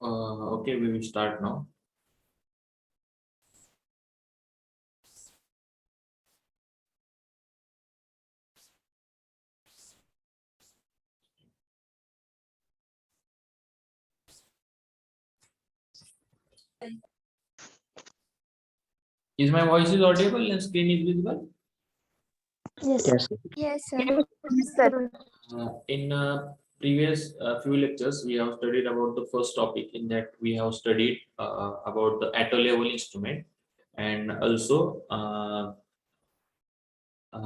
Okay, we will start now. Is my voice is audible and screen is visible? Yes. Yes. Yes, sir. Sir. In previous few lectures, we have studied about the first topic. In that, we have studied about the atto level instrument and also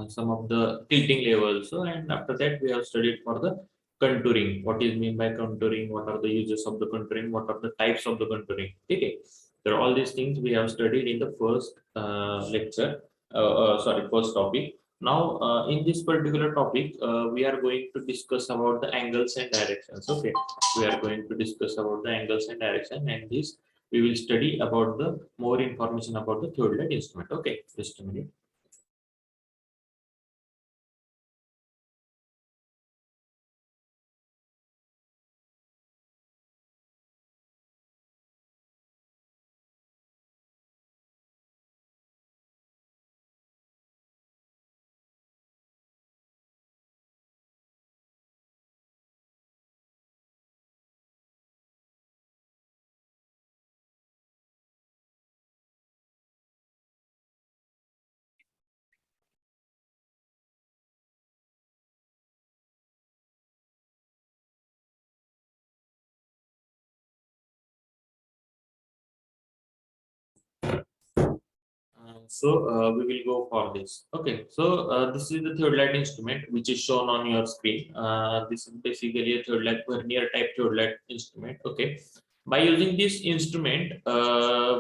some of the tilting level also. And after that, we have studied for the contouring. What is mean by contouring? What are the uses of the contouring? What are the types of the contouring? Okay, so all these things we have studied in the first lecture. Sorry, first topic. Now, in this particular topic, we are going to discuss about the angles and directions. Okay, we are going to discuss about the angles and direction, and this we will study about the more information about the theodolite instrument. Okay, just a minute. We will go for this. Okay, so this is the theodolite instrument which is shown on your screen. This is basically a theodolite vernier type theodolite instrument. Okay, by using this instrument,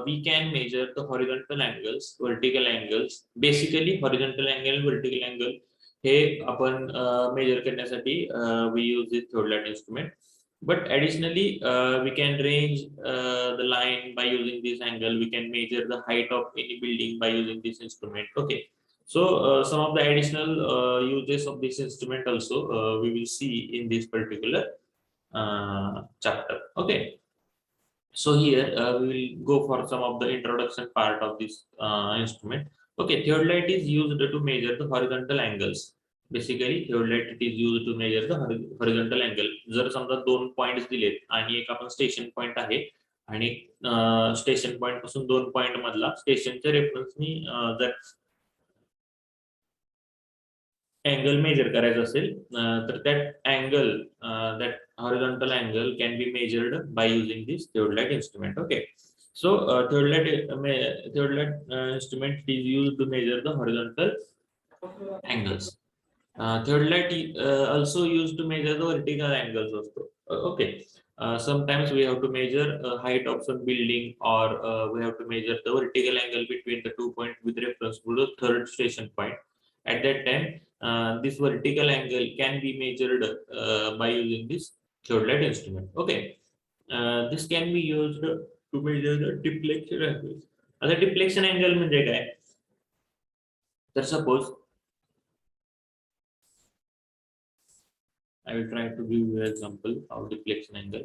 we can measure the horizontal angles, vertical angles. Basically, horizontal angle, vertical angle हे आपण major करण्यासाठी we use this theodolite instrument. But additionally, we can range the line by using this angle. We can measure the height of any building by using this instrument. Okay. So some of the additional uses of this instrument also we will see in this particular chapter. Okay. So here we will go for some of the introduction part of this instrument. Okay, theodolite is used to measure the horizontal angles. Basically, theodolite it is used to measure the horizontal angle. जर समजा दोन points दिलेत आणि एक आपण station point आहे आणि station point पासून दोन पॉइंट मधला स्टेशनच्या रेफरन्सनी जर अँगल मेजर करायचं असेल तर that angle that horizontal angle can be measured by using this theodolite instrument. Okay, so theodolite instrument is used to measure the horizontal angles. Theodolite also used to measure the vertical angles also. Okay, sometimes we have to measure height of some building, or we have to measure the vertical angle between the 2 points with reference to the third station point. At that time, this vertical angle can be measured by using this theodolite instrument. Okay, this can be used to measure the deflection angles. आता deflection angle म्हणजे काय? तर suppose I will try to give you an example of deflection angle.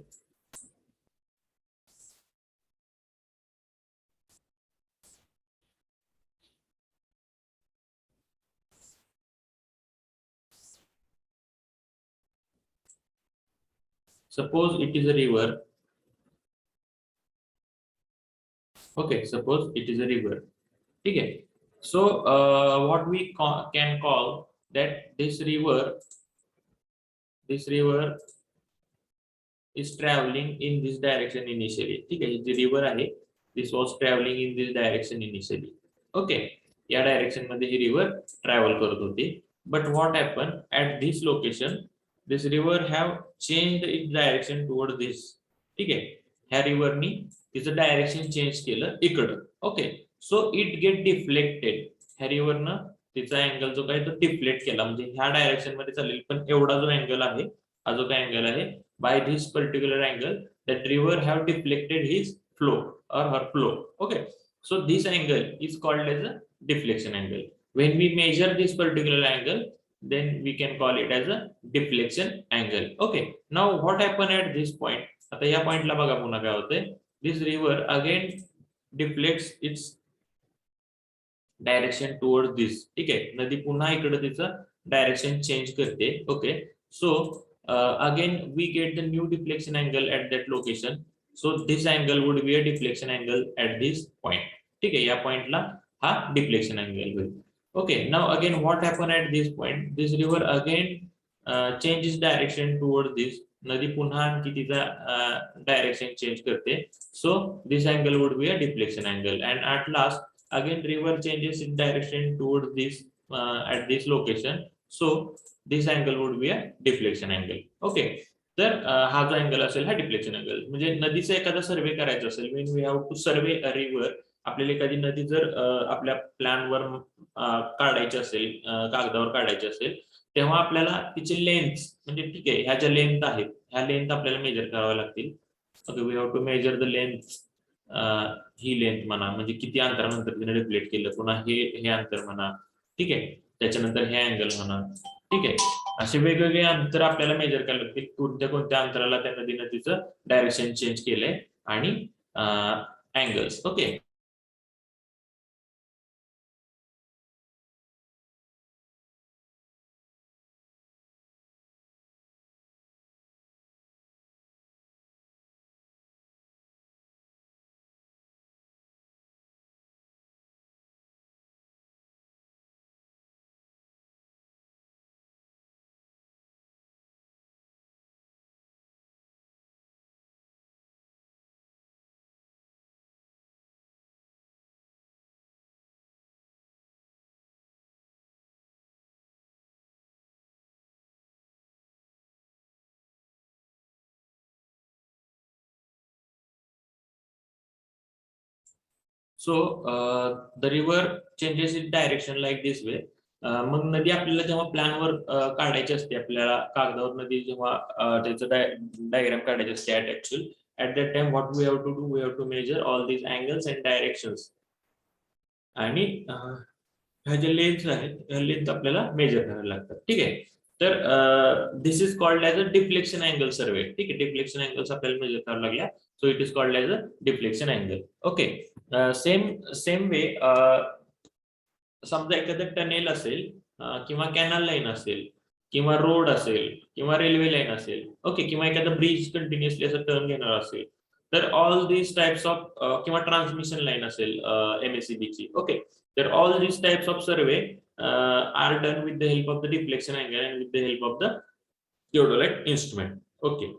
Suppose it is a river. Okay, suppose it is a river. Okay. So what we can call that this river is traveling in this direction initially. Okay, the river आहे, this was traveling in this direction initially. Okay, या direction मध्ये ही river travel करत होती. But what happened at this location? This river have changed its direction towards this. ठीक आहे, ह्या river नी तिचं direction change केलं इकडं. Okay, so it get deflected. ह्या river न तिचा अँगल जो काय तो डिफ्लेक्ट केला, म्हणजे ह्या डायरेक्शन मध्ये चालेल, पण एवढा जो अँगल आहे, हा जो काय अँगल आहे, by this particular angle that river have deflected his flow or her flow. Okay, so this angle is called as a deflection angle. When we measure this particular angle, then we can call it as a deflection angle. Okay, now what happened at this point? आता या पॉइंटला बघा पुन्हा काय होतंय, this river again deflects its direction toward this. ठीक आहे, नदी पुन्हा इकडे तिचं डायरेक्शन चेंज करते. Okay, so again we get the new deflection angle at that location. So this angle would be a deflection angle at this point. ठीक आहे, या पॉइंटला हा डिफ्लेक्शन अँगल होईल. Okay, now again what happen at this point, this river again changes direction toward this. नदी पुन्हा आणखी तिचा डायरेक्शन चेंज करते. सो this angle would be a deflection angle and at last again river changes its direction towards this at this location. So this angle would be a deflection angle. Okay, तर हा जो angle असेल हा deflection angle. म्हणजे नदीचा एखादा survey करायचा असेल, mean we have to survey a river. आपल्याला एखादी नदी जर आपल्या प्लॅनवर काढायची असेल, कागदावर काढायची असेल, तेव्हा आपल्याला तिची लेंथ, म्हणजे ठीक आहे ह्या ज्या लेंथ आहेत ह्या लेंथ आपल्याला मेजर कराव्या लागतील. Okay, we have to measure the length. ही लेंथ म्हणा, म्हणजे किती अंतरानंतर तिने डिफ्लेक्ट केलं, पुन्हा हे अंतर म्हणा. ठीक आहे, त्याच्यानंतर हे अँगल म्हणा. ठीक आहे, असे वेगवेगळे अंतर आपल्याला मेजर करायला लागतील, कोणत्या कोणत्या अंतराला त्या नदीनं तिचं डायरेक्शन चेंज केलंय आणि angles. Okay, so the river changes it direction like this way. मग नदी आपल्याला जेव्हा प्लॅनवर काढायची असते, आपल्याला कागदावर नदी जेव्हा त्याचं डायग्राम काढायची असते at that time what we have to do, we have to measure all these angles and directions. आणि ह्या ज्या लेन्थ आहेत ह्या लेन्थ आपल्याला मेजर करायला लागतात. ठीक आहे, तर this is called as a deflection angle survey. ठीक आहे, डिफ्लेक्शन अँगल्स आपल्याला मेजर करायला लागल्या. So it is called as a deflection angle. Okay, same way समजा एखादं टनेल असेल किंवा कॅनल लाईन असेल किंवा रोड असेल किंवा रेल्वे लाईन असेल. ओके, किंवा एखादा ब्रिज कंटिन्युअसली असं टर्न घेणार असेल, तर ऑल दिस टाइप्स ऑफ किंवा ट्रान्समिशन लाईन असेल MSCB ची. ओके, तर all this types of survey are done with the help of the deflection angle and with the help of the theodolite instrument. Okay,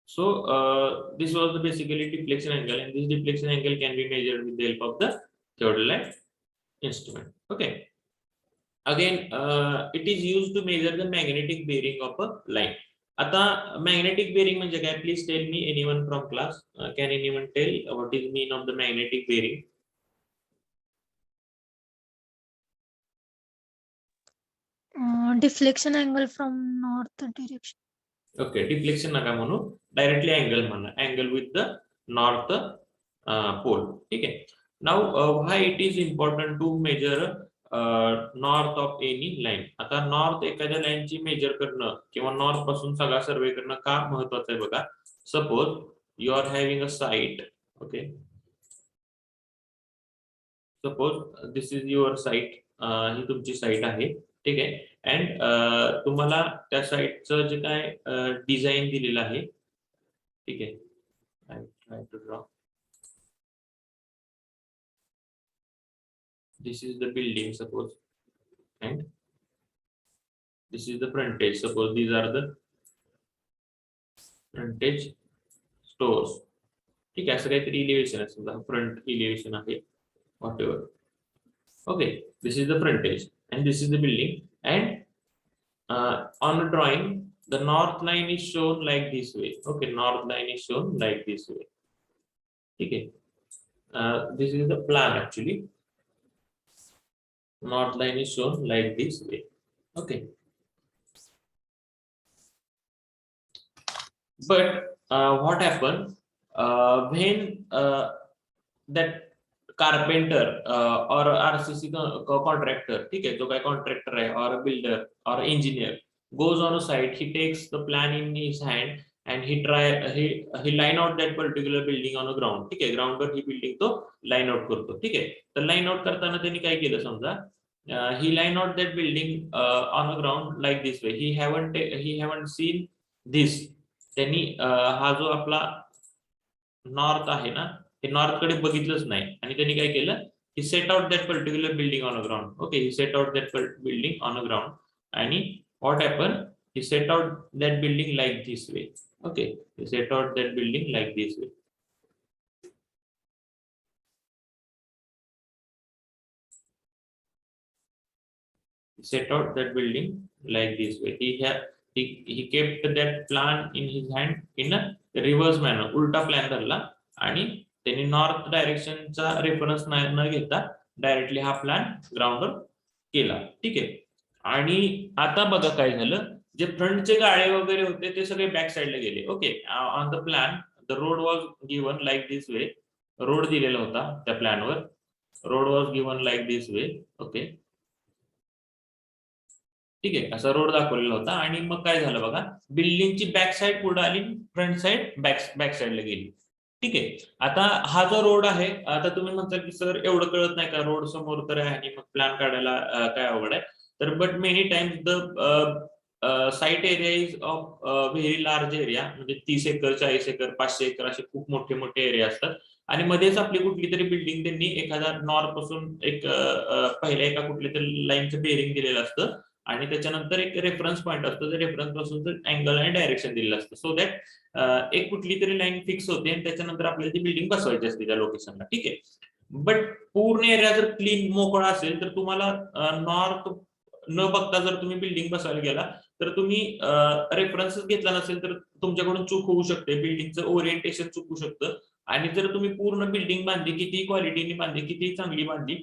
so this was the basically deflection angle, and this deflection angle can be measured with the help of the theodolite instrument. Okay, again it is used to measure the magnetic bearing of a line. आता magnetic bearing म्हणजे काय, please tell me, anyone from class, can anyone tell what is mean of the magnetic bearing? Deflection angle from north direction. Okay, deflection नका म्हणू, directly angle म्हणा, angle with the north pole. ठीक आहे, now why it is important to measure north of any line. आता north एखाद्या लाईनची major करणं किंवा नॉर्थ पासून सगळा सर्वे करणं का महत्वाचं आहे बघा. Suppose you are having a site. Okay, suppose this is your site, ही तुमची साइट आहे. ठीक आहे, अँड तुम्हाला त्या साइटचं जे काय डिझाईन दिलेलं आहे. ठीक आहे, I try to draw. This is the building, suppose, and this is the frontage. Suppose these are the frontage stores. ठीक आहे, असं काहीतरी इलिव्हेशन आहे, समजा फ्रंट इलिव्हेशन आहे, whatever. Okay, this is the frontage and this is the building, and on a drawing the north line is shown like this way. Okay, north line is shown like this way. Okay, this is the plan actually. North line is shown like this way. Okay, but what happened when that carpenter or RCC contractor, ठीक है, जो काय contractor है or a builder or engineer goes on a site, he takes the plan in his hand and he line out that particular building on a ground. ठीक आहे, ग्राउंडवर ही building तो line out करतो. ठीक आहे, तर लाईन आउट करताना त्यांनी काय केलं समजा, he line out that building on a ground like this way. He haven't seen this. त्यांनी हा जो आपला नॉर्थ आहे ना, हे नॉर्थ कडे बघितलंच नाही आणि त्यांनी काय केलं, he set out that particular building on a ground. Okay, he set out that building on a ground आणि what happened, he set out that building like this way. Okay, he set out that building like this way. Set out that building like this way. He kept that plan in his hand in a reverse manner. उलटा plan धरला आणि त्यांनी north डायरेक्शनचा reference न घेता directly हा plan ग्राउंडवर केला. ठीक आहे, आणि आता बघा काय झालं, जे फ्रंटचे गाळे वगैरे होते ते सगळे बॅक साइडला गेले. Okay, on the plan the road was given like this way. Road दिलेला होता त्या प्लॅनवर, road was given like this way. Okay, ठीक आहे, असा रोड दाखवलेला होता आणि मग काय झालं बघा, बिल्डिंगची बॅक साइड पुढे आली, फ्रंट साइड बॅक साइडला गेली. ठीक आहे, आता हा जो रोड आहे, आता तुम्ही म्हणता की सर एवढं कळत नाही का, रोड समोर तर आहे आणि मग प्लॅन काढायला काय अवघड आहे. तर but many times the site area is of very large area, म्हणजे 30 एकर 40 एकर 500 एकर असे खूप मोठे मोठे एरिया असतात आणि मध्येच आपली कुठली तरी बिल्डिंग त्यांनी एखादा नॉर्थ पासून एक पहिल्या एका कुठल्या तरी लाईनचं बेरिंग दिलेलं असतं आणि त्याच्यानंतर एक रेफरन्स पॉईंट असतो, त्या रेफरन्स पासून अँगल आणि डायरेक्शन दिलेलं असतं, सो दॅट एक कुठली तरी लाईन फिक्स होते आणि त्याच्यानंतर आपल्याला ती बिल्डिंग बसवायची असते त्या लोकेशनला. ठीक आहे, बट पूर्ण एरिया जर क्लीन मोकळा असेल तर तुम्हाला नॉर्थ न बघता जर तुम्ही बिल्डिंग बसवायला गेला तर तुम्ही रेफरन्स घेतला नसेल तर तुमच्याकडून चूक होऊ शकते, बिल्डिंगचं ओरिएंटेशन चुकू शकतं आणि जर तुम्ही पूर्ण बिल्डिंग बांधली, किती क्वालिटीने बांधली, किती चांगली बांधली,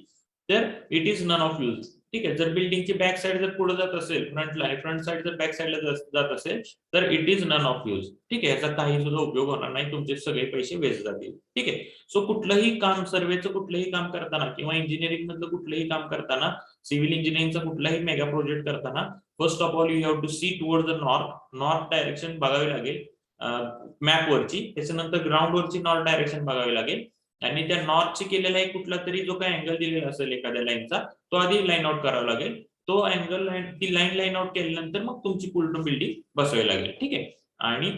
तर it is none of use. ठीक आहे, जर बिल्डिंगची बॅक साइड जर पुढे जात असेल फ्रंटला आणि फ्रंट साइड जर बॅक साइडला जात असेल तर it is none of use. ठीक आहे, याचा काही सुद्धा उपयोग होणार नाही, तुमचे सगळे पैसे वेस्ट जातील. ठीक आहे, सो कुठलंही काम, सर्वेचं कुठलंही काम करताना किंवा इंजिनिअरिंग मधलं कुठलंही काम करताना, सिव्हिल इंजिनिअरिंगचा कुठलाही मेगा प्रोजेक्ट करताना, first of all you have to see toward the north direction बघावी लागेल मॅपवरची, त्याच्यानंतर ग्राउंडवरची नॉर्थ डायरेक्शन बघावी लागेल आणि त्या नॉर्थची केलेला एक कुठला तरी जो काही अँगल दिलेला असेल एखाद्या लाईनचा, तो आधी लाईन आउट करावा लागेल. तो अँगल लाईन, ती लाईन आउट केल्यानंतर मग तुमची पूर्ण बिल्डिंग बसवावी लागेल. ठीक आहे, आणि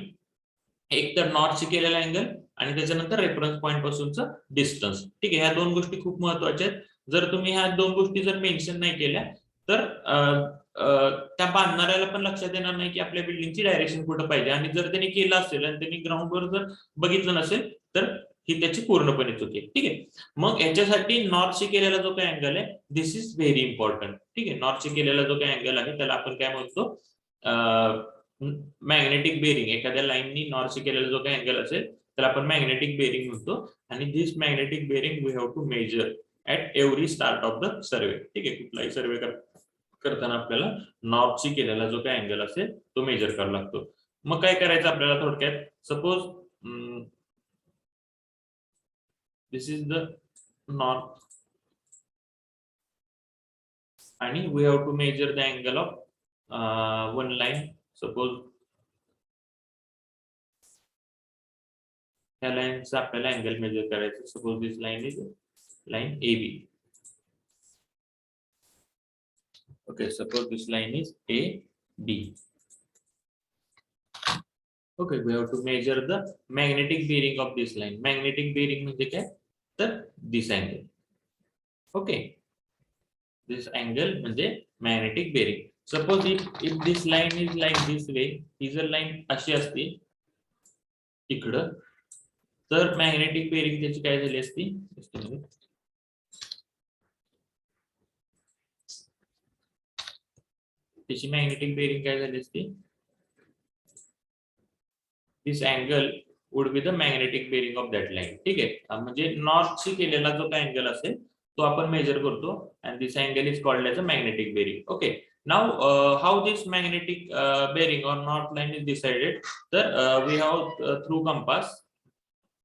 एक तर नॉर्थची केलेला अँगल आणि त्याच्यानंतर रेफरन्स पॉईंट पासूनचं डिस्टन्स. ठीक आहे, ह्या दोन गोष्टी खूप महत्वाच्या आहेत. जर तुम्ही ह्या दोन गोष्टी जर मेन्शन नाही केल्या तर त्या बांधणाऱ्याला पण लक्षात येणार नाही की आपल्या बिल्डिंगची डायरेक्शन कुठं पाहिजे, आणि जर त्यांनी केलं असेल आणि त्यांनी ग्राउंडवर जर बघितलं नसेल तर ही त्याची पूर्णपणे चुकी. ठीक आहे, मग याच्यासाठी नॉर्थशी केलेला जो काही अँगल आहे, दिस इज व्हेरी इम्पॉर्टंट. ठीक आहे, नॉर्थशी केलेला जो काही अँगल आहे त्याला आपण काय म्हणतो, मॅग्नेटिक बेरिंग. एखाद्या लाईननी नॉर्थशी केलेला जो काही अँगल असेल त्याला आपण मॅग्नेटिक बेरिंग म्हणतो आणि this magnetic bearing we have to measure at every start of the survey. ठीक आहे, कुठलाही सर्वे करताना आपल्याला नॉर्थशी केलेला जो काही अँगल असेल तो मेजर करावा लागतो. मग काय करायचं आपल्याला थोडक्यात, suppose this is the north आणि we have to measure the angle of one line. Suppose ह्या लाईनचा आपल्याला अँगल मेजर करायचं. Suppose this line is line AB. Okay, suppose this line is AB. Okay, we have to measure the magnetic bearing of this line. Magnetic bearing म्हणजे काय, तर this angle. Okay, this angle म्हणजे magnetic bearing. Suppose if this line is like this way, ही जर line अशी असती इकडं, तर magnetic bearing त्याची काय झाली असती, त्याची मॅग्नेटिक बेरिंग काय झाली असती, this angle would be the magnetic bearing of that line. ठीक आहे, म्हणजे नॉर्थशी केलेला जो काय अँगल असेल तो आपण मेजर करतो and this angle is called as a magnetic bearing. Okay, now how this magnetic bearing or north line is decided, we have through compass,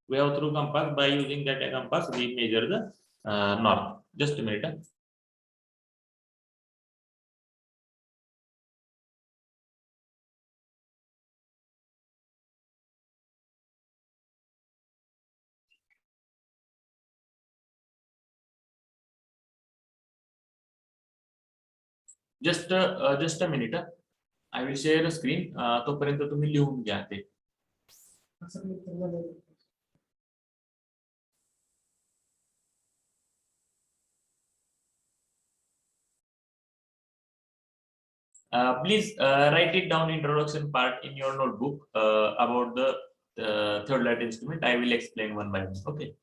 by using that compass we measure the north. Just a minute. Just a minute. I will share screen. तोपर्यंत तुम्ही लिहून घ्या ते. Please write it down introduction part in your notebook about the third light instrument. I will explain one by one. Okay.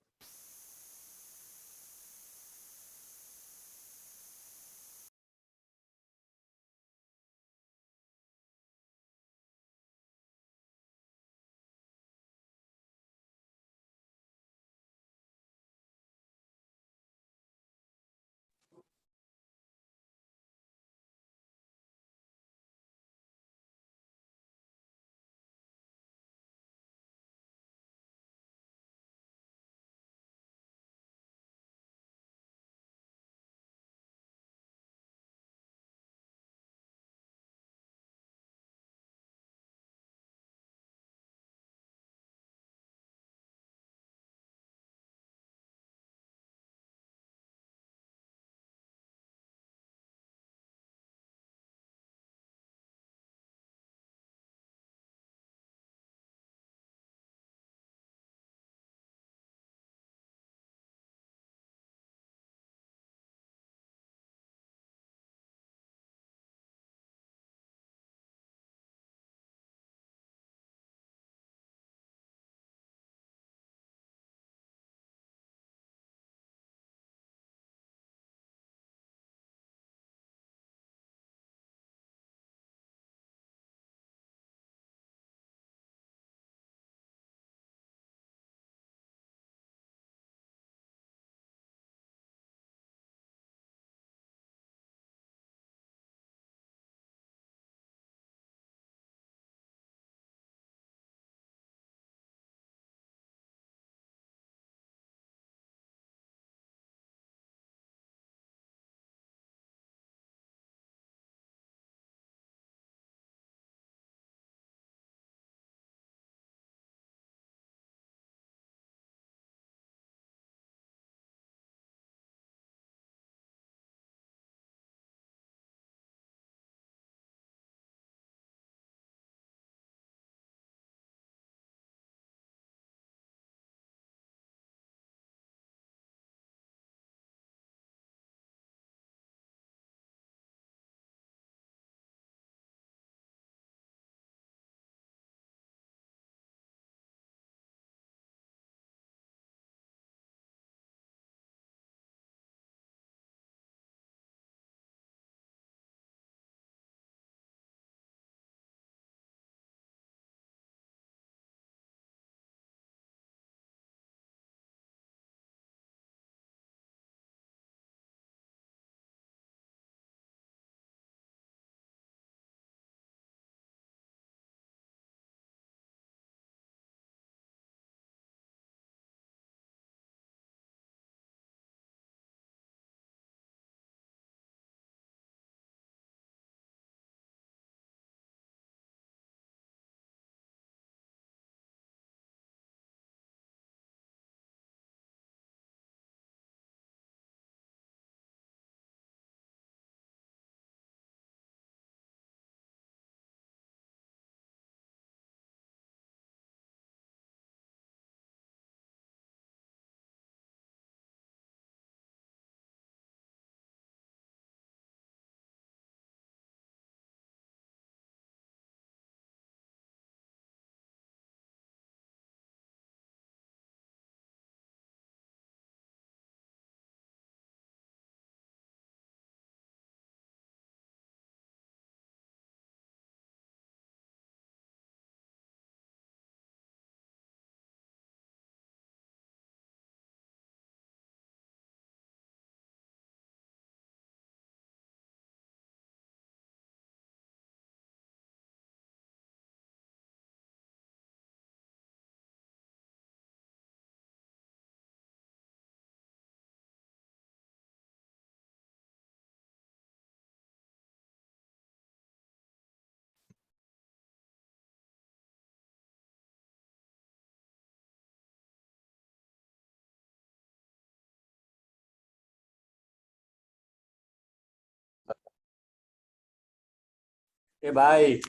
ए भाई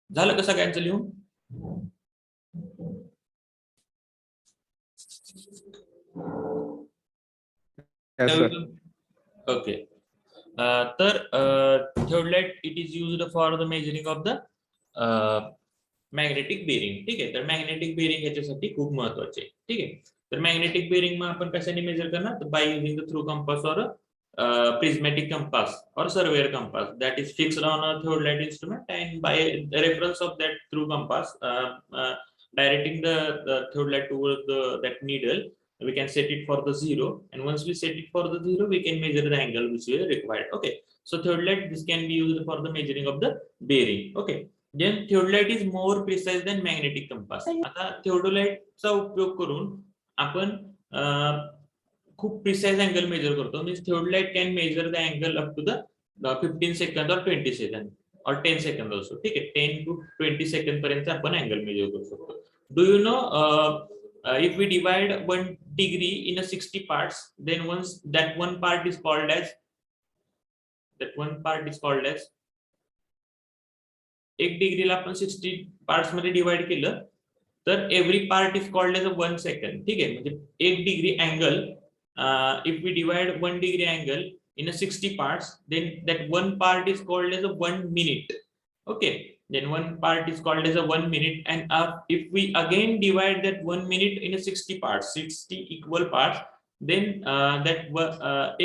झालं का सगळ्यांचं लिहून? Yes, sir. Okay. तर theodolite it is used for the measuring of the magnetic bearing. ठीक आहे, तर magnetic bearing याच्यासाठी खूप महत्वाचे. ठीक आहे, तर मॅग्नेटिक बेरिंग मग आपण कशाने मेजर करणार? तर bye using the through compass और prismatic compass or surveyor compass that is fixed on a theodolite instrument, and by the reference of that through compass directing the theodolite towards that needle, we can set it for the 0, and once we set it for the 0 we can measure the angle which we are required. Okay, so theodolite this can be used for the measuring of the bearing. Okay, then theodolite is more precise than magnetic compass. आता theodolite चा उपयोग करून आपण खूप precise angle major करतो. Means theodolite can measure the angle up to the 15 second or 20 second or 10 second also. ठीक आहे, 10 to 20 second पर्यंत आपण अँगल मेजर करू शकतो. Do you know if we divide 1 degree in a 60 parts, then once that one part is called as एक डिग्रीला आपण 60 parts मध्ये divide केलं तर every part is called as a 1 second. ठीक आहे, म्हणजे 1 degree angle if we divide 1 degree angle in a 60 parts, then that one part is called as a 1 minute. Okay, then one part is called as a 1 minute, and if we again divide that 1 minute in a 60 parts, 60 equal parts, then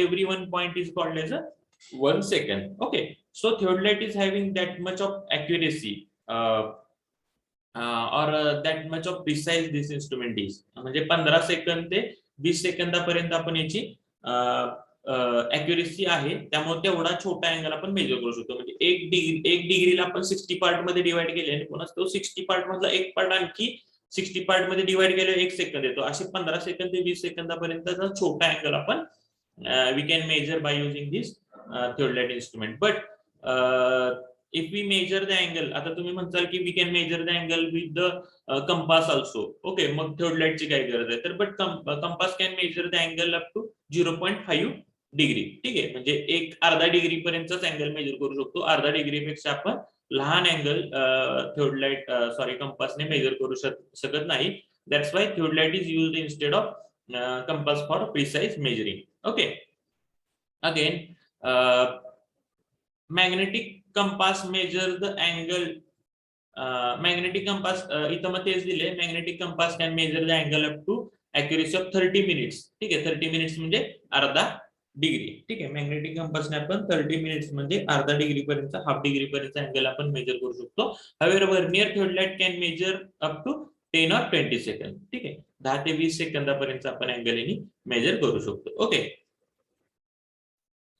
every one point is called as a 1 second. Okay, so theodolite is having that much of accuracy or that much of precise this instrument is. म्हणजे 15 second ते 20 सेकंदापर्यंत आपण याची accuracy आहे, त्यामुळे तेवढा छोटा angle आपण major करू शकतो. म्हणजे एक डिग्रीला आपण 60 पार्ट मध्ये डिवाइड केले आणि पुन्हा तो 60 पार्ट मधला एक पार्ट आणखी 60 पार्ट मध्ये डिवाइड केले 1 सेकंद येतो. असे 15 सेकंद ते 20 सेकंदापर्यंतचा छोटा अँगल आपण we can measure by using this theodolite instrument. But if we measure the angle, आता तुम्ही म्हणताल की we can measure the angle with the compass also. Okay, mug theodolite ची काय गरज आहे? तर but compass can measure the angle up to 0.5 degree. ठीक आहे, म्हणजे एक अर्धा डिग्री पर्यंतच अँगल मेजर करू शकतो. अर्धा डिग्रीपेक्षा आपण लहान अँगल theodolite कंपासने मेजर करू शकत नाही. That's why theodolite is used instead of compass for precise measuring. Okay, again magnetic compass measure the angle. Magnetic compass इथं मग तेच दिले, magnetic compass can measure the angle up to accuracy of 30 minutes. ठीक आहे, 30 minutes म्हणजे अर्धा degree. ठीक आहे, magnetic कंपासने आपण 30 मिनिट्स म्हणजे अर्धा डिग्री पर्यंत, हाफ डिग्री पर्यंत अँगल आपण मेजर करू शकतो. However, vernier theodolite can measure up to 10 or 20 second. ठीक आहे, 10 ते 20 सेकंदापर्यंत आपण अँगल मेजर करू शकतो. Okay,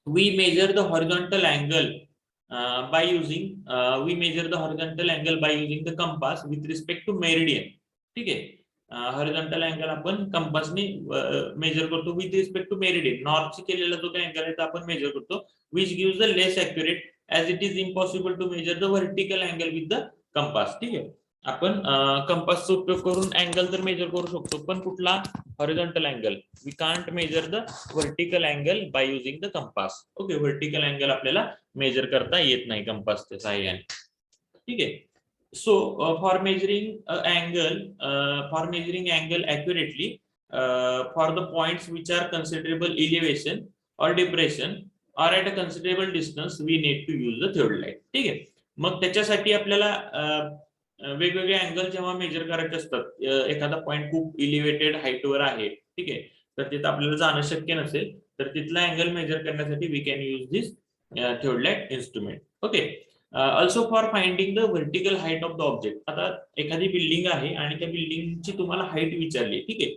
we measure the horizontal angle by using the compass with respect to meridian. ठीक आहे, हॉरिझॉन्टल अँगल आपण कंपासने मेजर करतो विथ रिस्पेक्ट टू मेरिडियन. नॉर्थची केलेला जो काही अँगल आहे तो आपण मेजर करतो, which gives the less accurate as it is impossible to measure the vertical angle with the compass. ठीक आहे, आपण कंपासचा उपयोग करून अँगल तर मेजर करू शकतो, पण कुठला? Horizontal angle. We can't measure the vertical angle by using the compass. Okay, vertical angle आपल्याला मेजर करता येत नाही कंपासच्या सहाय्याने. ठीक आहे, so for measuring angle accurately for the points which are considerable elevation or depression or at a considerable distance, we need to use the theodolite. ठीक आहे, मग त्याच्यासाठी आपल्याला वेगवेगळे अँगल जेव्हा मेजर करायचे असतात, एखादा पॉईंट खूप इलिव्हेटेड हाईटवर आहे, ठीक आहे, तर तिथं आपल्याला जाणं शक्य नसेल, तर तिथला अँगल मेजर करण्यासाठी we can use this theodolite instrument. Okay. Also for finding the vertical height of the object. आता एखादी बिल्डिंग आहे आणि त्या बिल्डिंगची तुम्हाला हाईट विचारली, ठीक आहे,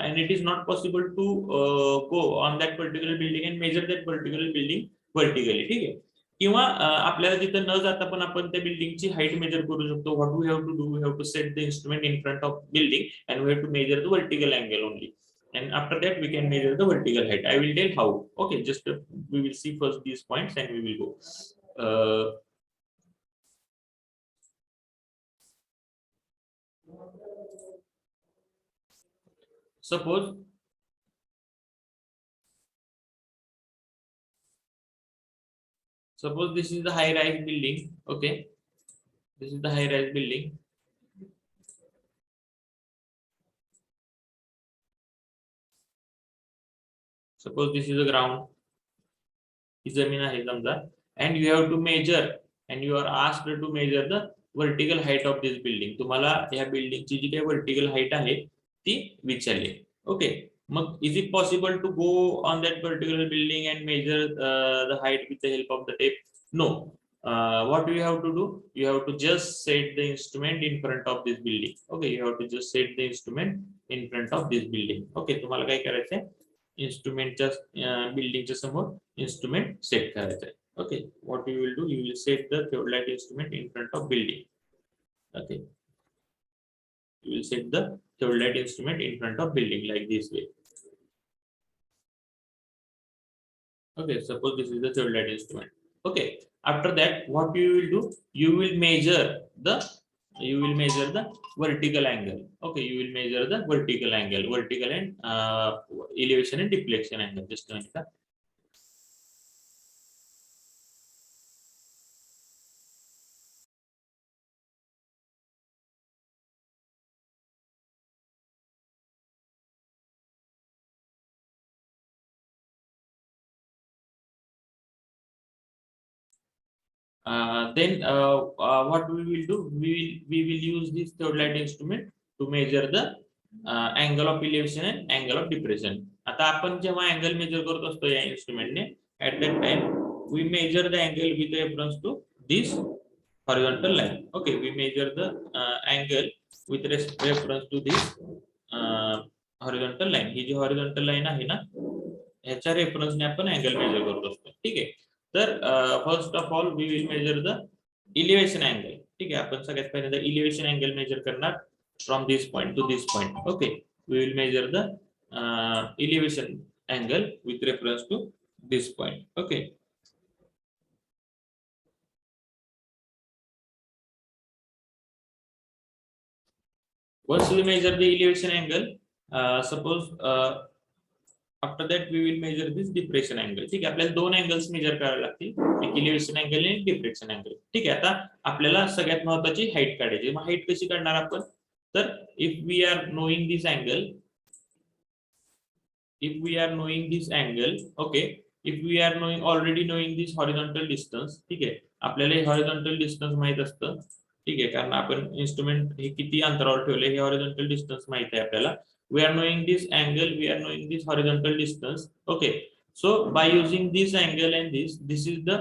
and it is not possible to go on that particular building and measure that particular building vertically, ठीक आहे, किंवा आपल्याला तिथं न जाता पण आपण त्या बिल्डिंगची हाईट मेजर करू शकतो. What we have to do, we have to set the instrument in front of building and we have to measure the vertical angle only, and after that we can measure the vertical height. I will tell how. Okay, just we will see first these points and we will go. Suppose this is the high rise building. Okay, this is the high rise building. Suppose this is the ground, ही जमीन आहे समजा, and you have to measure and you are asked to measure the vertical height of this building. तुम्हाला या बिल्डिंगची जी काही vertical height आहे ती विचारली. Okay, mug is it possible to go on that particular building and measure the height with the help of the tape? No. What you have to do, you have to just set the instrument in front of this building. Okay, you have to just set the instrument in front of this building. Okay, तुम्हाला काय करायचंय, इन्स्ट्रुमेंटच्या बिल्डिंगच्या समोर instrument set करायचं आहे. Okay, what you will do, you will set the theodolite instrument in front of building. Okay, you will set the theodolite instrument in front of building like this way. Okay, suppose this is the theodolite instrument. Okay, after that what you will do, you will measure the vertical angle. Okay, you will measure the vertical angle, vertical and elevation and deflection angle. Just a minute. Then what we will do, we will use this theodolite instrument to measure the angle of elevation and angle of depression. आता आपण जेव्हा angle major करत असतो या इन्स्ट्रुमेंटने, at that time we measure the angle with reference to this horizontal line. Okay, we measure the angle with reference to this horizontal line. He ji horizontal line आहे ना, ह्याच्या रेफरन्सने आपण अँगल मेजर करत असतो. ठीक आहे, तर first of all we will measure the elevation angle. ठीक आहे, आपण सगळ्यात पहिल्यांदा इलिव्हेशन अँगल मेजर करणार from this point to this point. Okay, we will measure the elevation angle with reference to this point. Okay, once we measure the elevation angle, suppose after that we will measure this depression angle. ठीक आहे, आपल्याला दोन angles major करावे लागतील, एक elevation angle आणि depression angle. ठीक आहे, आता आपल्याला सगळ्यात महत्त्वाची हाईट काढायची. मग हाईट कशी काढणार आपण, तर if we are knowing this angle, okay, if we are already knowing this horizontal distance. ठीक आहे, आपल्याला हे हॉरिझॉन्टल डिस्टन्स माहित असतं. ठीक आहे, कारण आपण इन्स्ट्रुमेंट हे किती अंतरावर ठेवले हे हॉरिझॉन्टल डिस्टन्स माहित आहे आपल्याला. We are knowing this angle, we are knowing this horizontal distance. Okay, so by using this angle and this is the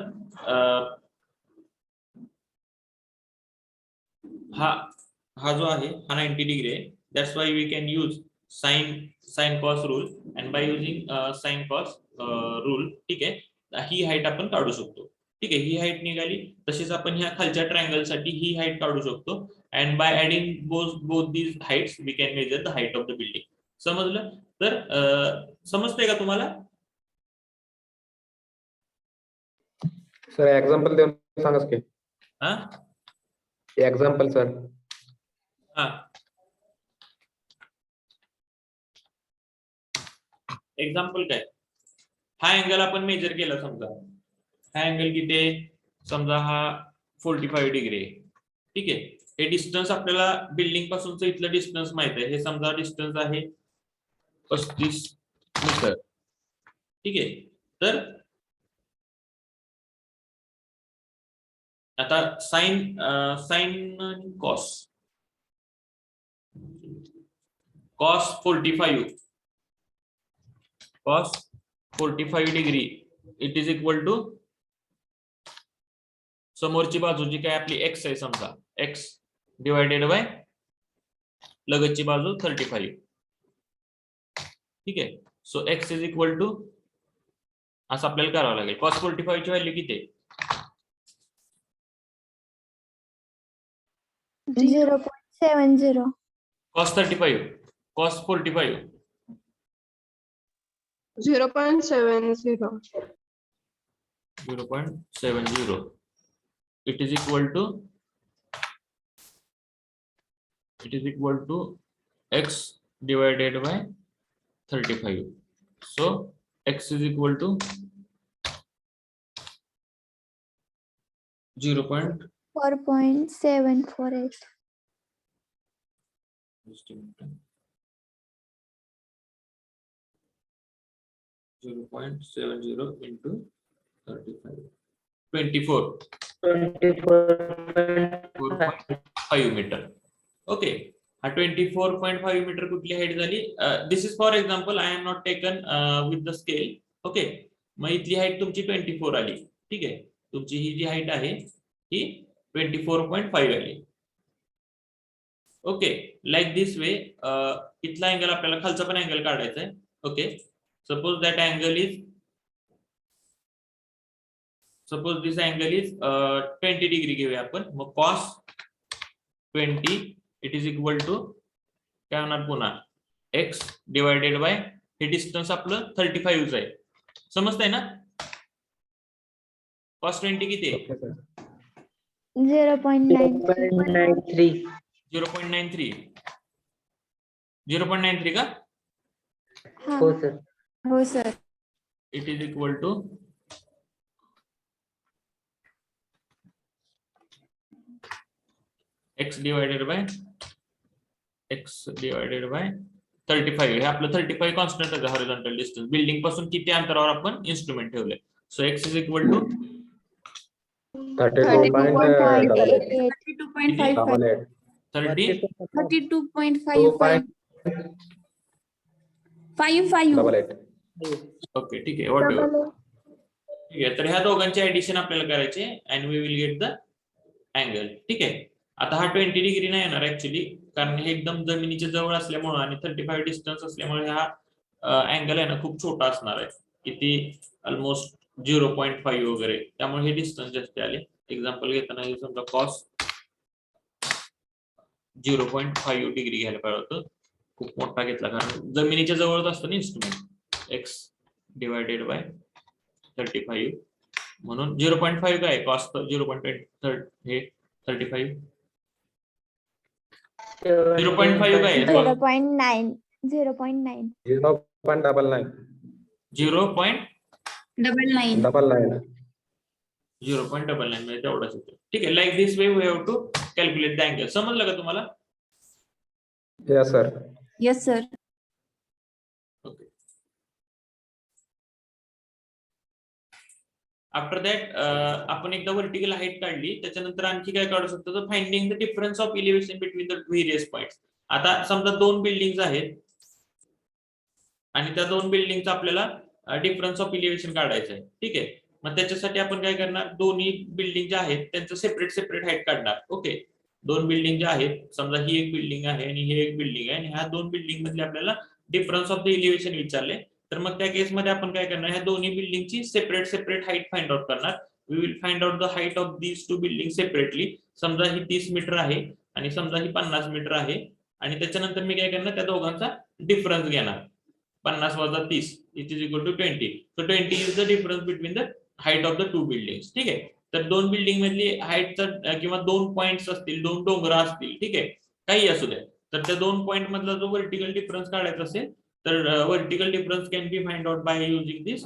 हा जो आहे हा 90 डिग्री आहे. That's why we can use sin cos rule, and by using sin cos rule, ठीक आहे, ही height आपण काढू शकतो. ठीक आहे, ही हाईट निघाली. तसेच आपण ह्या खालच्या ट्रायंगल साठी ही हाईट काढू शकतो. And by adding both these heights we can measure the height of the building. समजलं? तर समजतंय का तुम्हाला? सर एक्झाम्पल देऊन सांगास की. हा, एक्झाम्पल सर. हा, एक्झाम्पल काय, हा अँगल आपण मेजर केला. समजा हा अँगल किती आहे, समजा हा 45 डिग्री आहे. ठीक आहे, हे डिस्टन्स आपल्याला बिल्डिंग पासूनचं इथलं डिस्टन्स माहित आहे. हे समजा डिस्टन्स आहे 35 मीटर. ठीक आहे, तर आता साइन आणि cos 45 degree it is equal to समोरची बाजू जी काय आपली एक्स आहे समजा एक्स डिवायडेड बाय लगतची बाजू 35. ठीक आहे. सो एक्स इज इक्वल टू असं आपल्याला करावं लागेल. कॉस 45 ची व्हॅल्यू किती आहे? 0.70. Cos 35 cos 45 0.70. 0.70 it is equal to x divided by 35. So x is equal to 4.748. 0.70 into 35 24 4.5 metre. Okay. हा 24.5 मीटर कुठली हाईट झाली? This is for example I am not taken with the scale. Okay. मग इथली height तुमची 24 आली. ठीक आहे. तुमची ही जी हाईट आहे ही 24.5 आली. ओके. लाईक दिस वे इथला अँगल आपल्याला खालचा पण अँगल काढायचा आहे. Okay. Suppose this angle is 20 degree घेऊया आपण. मग cos 20 it is equal to काय होणार पुन्हा x divided by हे डिस्टन्स आपलं 35 आहे. समजतंय ना? cos 20 किती आहे? 0.93. 0.93 0.93 का? हो sir. It is equal to x divided by 35. हे आपलं 35 कॉन्स्टंट आहे हॉरिझॉन्टल डिस्टन्स. बिल्डिंग पासून किती अंतरावर आपण इन्स्ट्रुमेंट ठेवले. So x is equal to 32.55. 32.88. Okay. ठीक आहे. Whatever. ठीक आहे. तर ह्या दोघांचे ऍडिशन आपल्याला करायचे and we will get the angle. ठीक आहे. आता हा 20 डिग्री नाही येणार ऍक्च्युली कारण हे एकदम जमिनीच्या जवळ असल्यामुळे आणि 35 डिस्टन्स असल्यामुळे हा अँगल आहे ना खूप छोटा असणार आहे. किती ऑलमोस्ट 0.5 वगैरे. त्यामुळे हे डिस्टन्स जास्त आले. एक्झाम्पल घेताना समजा कॉस 0.5 डिग्री घ्यायला पाहिजे होतं. खूप मोठा घेतला कारण जमिनीच्या जवळच असतं ना इन्स्ट्रुमेंट. x डिवायडेड बाय 35 म्हणून 0.5 काय कॉस 0.5 हे 35 0.5 काय 0.9. 0.99. 0.99 म्हणजे तेवढाच येतो. ठीक आहे. Like this way we have to calculate the angle. समजलं का तुम्हाला? Yes sir. Yes sir. Okay. After that आपण एकदा व्हर्टिकल हाईट काढली त्याच्यानंतर आणखी काय काढू शकतो तर finding the difference of elevation between the various points. आता समजा दोन बिल्डिंग्स आहेत आणि त्या दोन बिल्डिंगचा आपल्याला डिफरन्स ऑफ इलिव्हेशन काढायचं आहे. ठीक आहे. मग त्याच्यासाठी आपण काय करणार दोन्ही बिल्डिंग ज्या आहेत त्यांचं सेपरेट हाईट काढणार. ओके. दोन बिल्डिंग ज्या आहेत समजा ही एक बिल्डिंग आहे आणि ही एक बिल्डिंग आहे आणि ह्या दोन बिल्डिंग मधले आपल्याला डिफरन्स ऑफ द इलिव्हेशन विचारले तर मग त्या केसमध्ये आपण काय करणार ह्या दोन्ही बिल्डिंगची सेपरेट हाईट फाइंड आउट करणार. We will find out the height of these two building separately. समजा ही 30 मीटर आहे आणि समजा ही 50 मीटर आहे आणि त्याच्यानंतर मी काय करणार त्या दोघांचा डिफरन्स घेणार. 50 वजा 30 it is equal to 20. So 20 is the difference between the height of the two buildings. ठीक आहे. तर दोन बिल्डिंग मधली हाईटचा किंवा दोन पॉइंट्स असतील दोन डोंगर असतील. ठीक आहे. काही असू दे तर त्या दोन पॉइंट मधला जो व्हर्टिकल डिफरन्स काढायचा असेल तर vertical difference can be find out by using this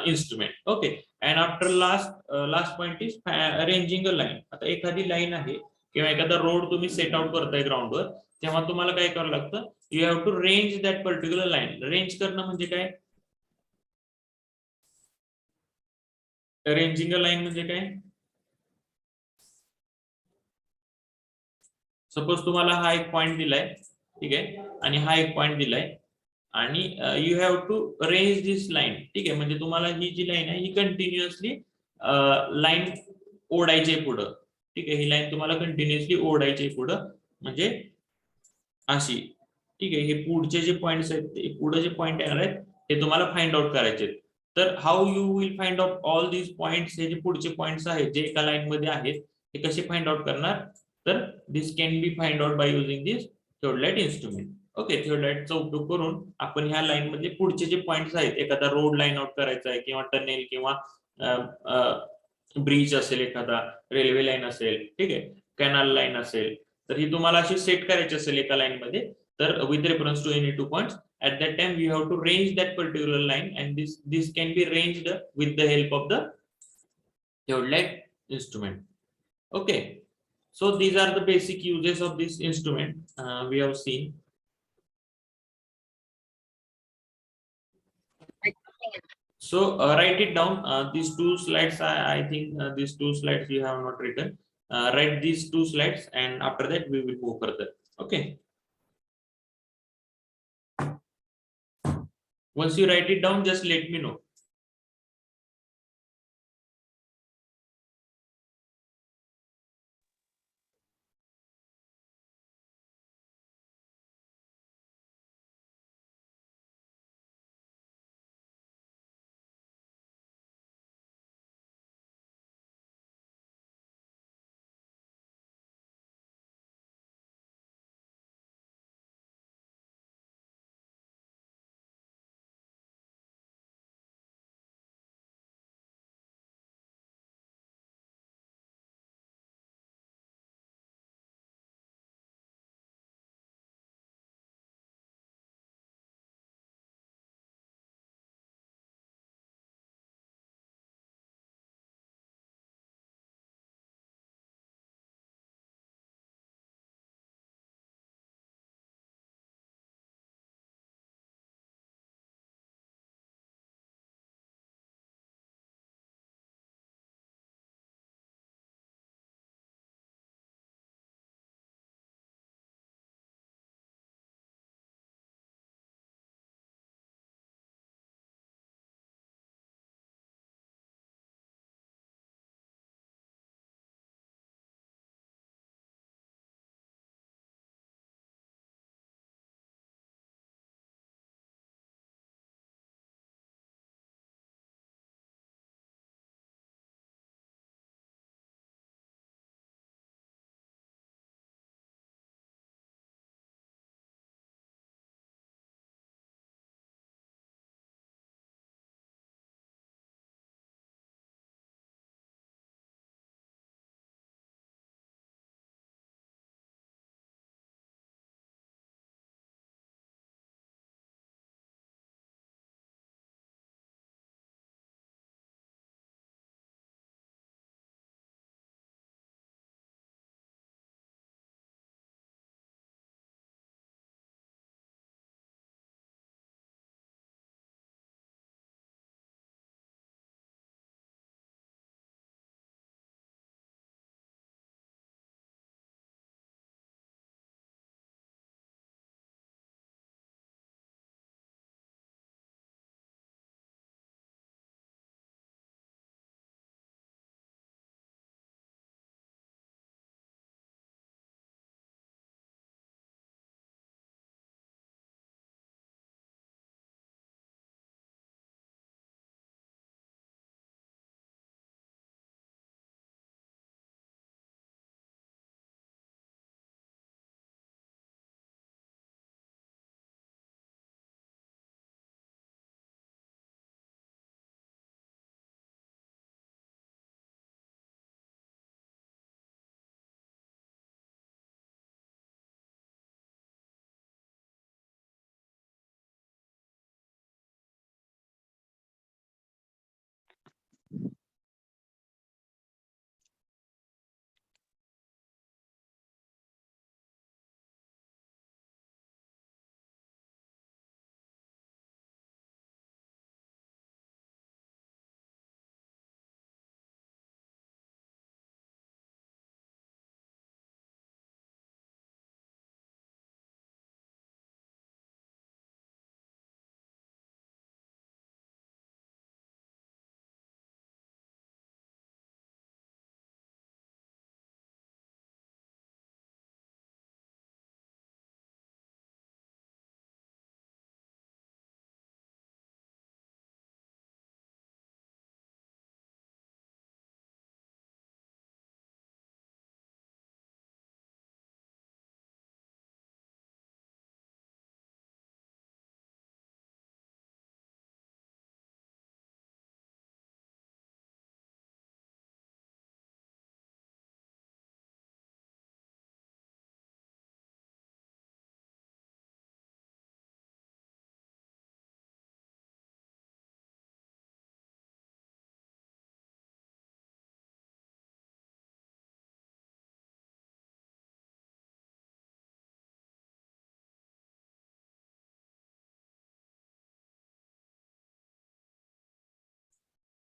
instrument. Okay. And after last point is arranging a line. आता एखादी लाईन आहे किंवा एखादा रोड तुम्ही सेट आउट करताय ग्राउंडवर तेव्हा तुम्हाला काय करावं लागतं you have to range that particular line. Range करणं म्हणजे काय रेंजिंग अ लाईन म्हणजे काय सपोज तुम्हाला हा एक पॉइंट दिलाय, ठीक आहे, आणि हा एक पॉइंट दिलाय, आणि you have to range this line, ठीक आहे, म्हणजे तुम्हाला ही जी लाईन आहे ही कंटिन्युअसली लाईन ओढायची पुढं, ठीक आहे, ही लाईन तुम्हाला कंटिन्युअसली ओढायची पुढं, म्हणजे अशी, ठीक आहे. हे पुढचे जे पॉइंट्स आहेत, ते पुढे जे पॉइंट येणार आहेत ते तुम्हाला फाइंड आउट करायचे. तर how you will find out all these points, हे जे पुढचे पॉइंट्स आहेत जे एका लाईन मध्ये आहेत ते कसे फाइंड आउट करणार, तर this can be find out by using this theodolite instrument. Okay, थिओडोलाइटचा उपयोग करून आपण ह्या लाईन मध्ये पुढचे जे पॉइंट्स आहेत, एखादा रोड लाईन आउट करायचा आहे किंवा टनेल किंवा ब्रिज असेल, एखादा रेल्वे लाईन असेल, ठीक आहे, कॅनल लाईन असेल, तर ही तुम्हाला अशी सेट करायची असेल एका लाईन मध्ये, तर with reference to any two points at that time you have to range that particular line, and this can be ranged with the help of the theodolite instrument. Okay, so these are the basic uses of this instrument we have seen. So write it down, these two slides. I think these two slides you have not written. Write these two slides, and after that we will move further. Okay, once you write it down, just let me know.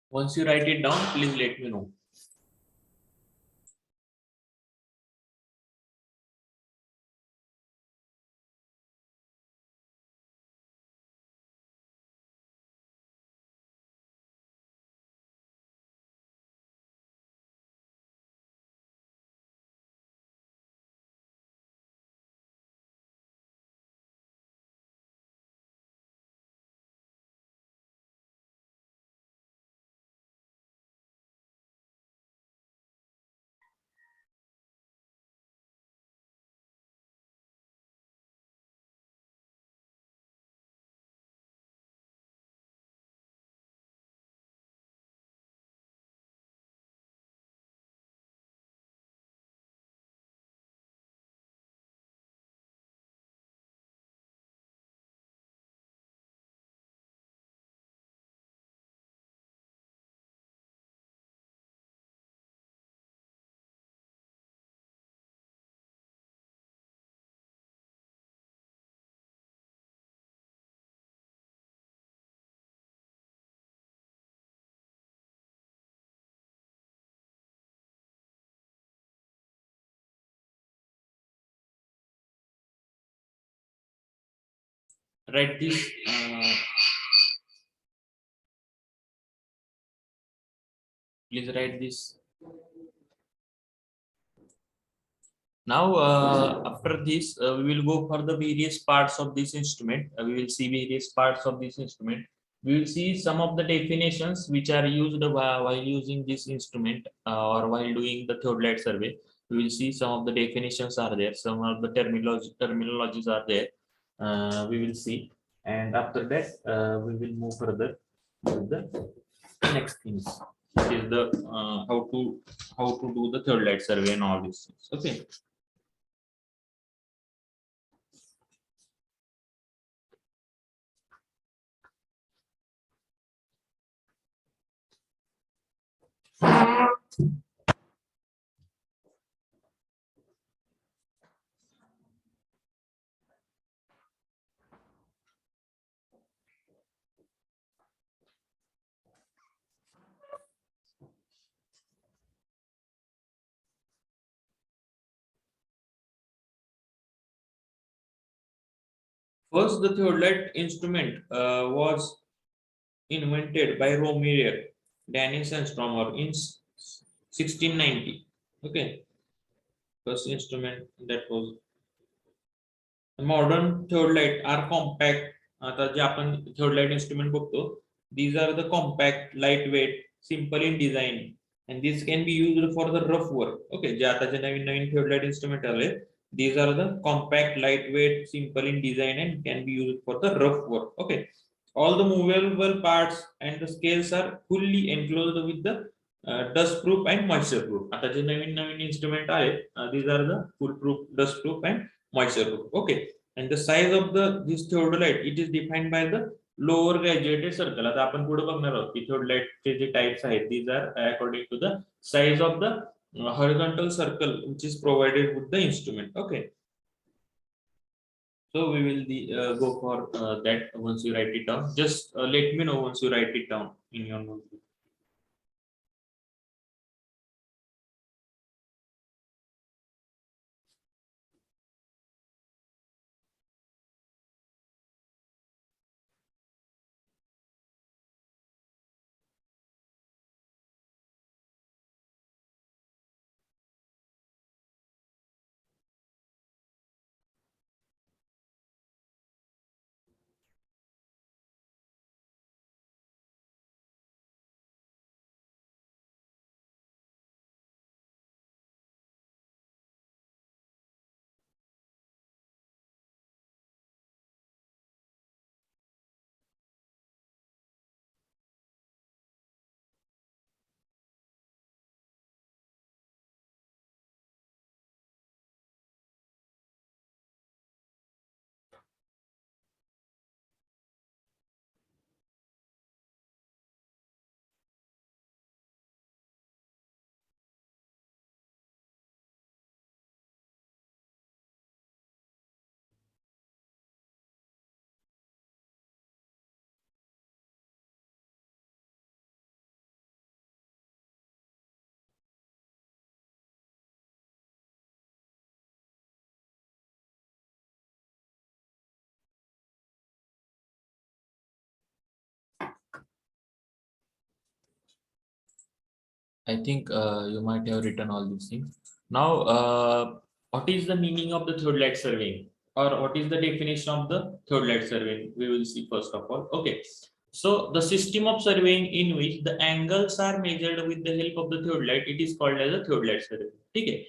Once you write it down, please let me know. Write this. Please write this. Now, after this, we will go for the various parts of this instrument. We will see various parts of this instrument. We will see some of the definitions which are used while using this instrument or while doing the theodolite survey. We will see some of the definitions are there. Some of the terminologies are there. We will see, and after that, we will move further with the next things. That is the how to do the theodolite survey and all these things. Okay. First, the theodolite instrument was invented by Romier, Danish astronomer in 1690. Okay, first instrument that was. Modern theodolite are compact. आता जे आपण theodolite instrument बघतो, these are the compact, lightweight, simple in design, and this can be used for the rough work. Okay, जे आता जे नवीन नवीन theodolite instrument आले, these are the compact, lightweight, simple in design, and can be used for the rough work. Okay, all the movable parts and the scales are fully enclosed with the dust proof and moisture proof. आता जे नवीन नवीन instrument आहे, these are the full proof, dust proof and moisture proof. Okay, and the size of this theodolite, it is defined by the lower graduated circle. आता आपण पुढे बघणार आहोत की theodolite चे जे types आहेत, these are according to the size of the horizontal circle which is provided with the instrument. Okay, so we will go for that once you write it down. Just let me know once you write it down in your notebook. I think you might have written all these things. Now, what is the meaning of the theodolite surveying, or what is the definition of the theodolite surveying? We will see first of all. Okay, so the system of surveying in which the angles are measured with the help of the theodolite, it is called as a theodolite survey. ठीक आहे.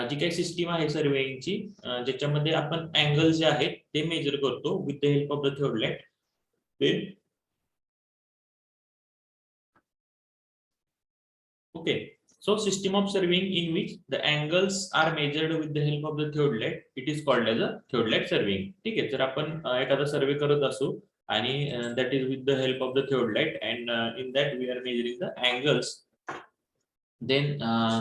जी काही system आहे सर्वेइंगची, ज्याच्यामध्ये आपण angle जे आहेत ते major करतो with the help of the theodolite. Okay, so system of surveying in which the angles are measured with the help of the theodolite, it is called as a theodolite surveying. ठीक आहे. जर आपण एखादा सर्वे करत असू आणि that is with the help of the theodolite, and in that we are measuring the angles, then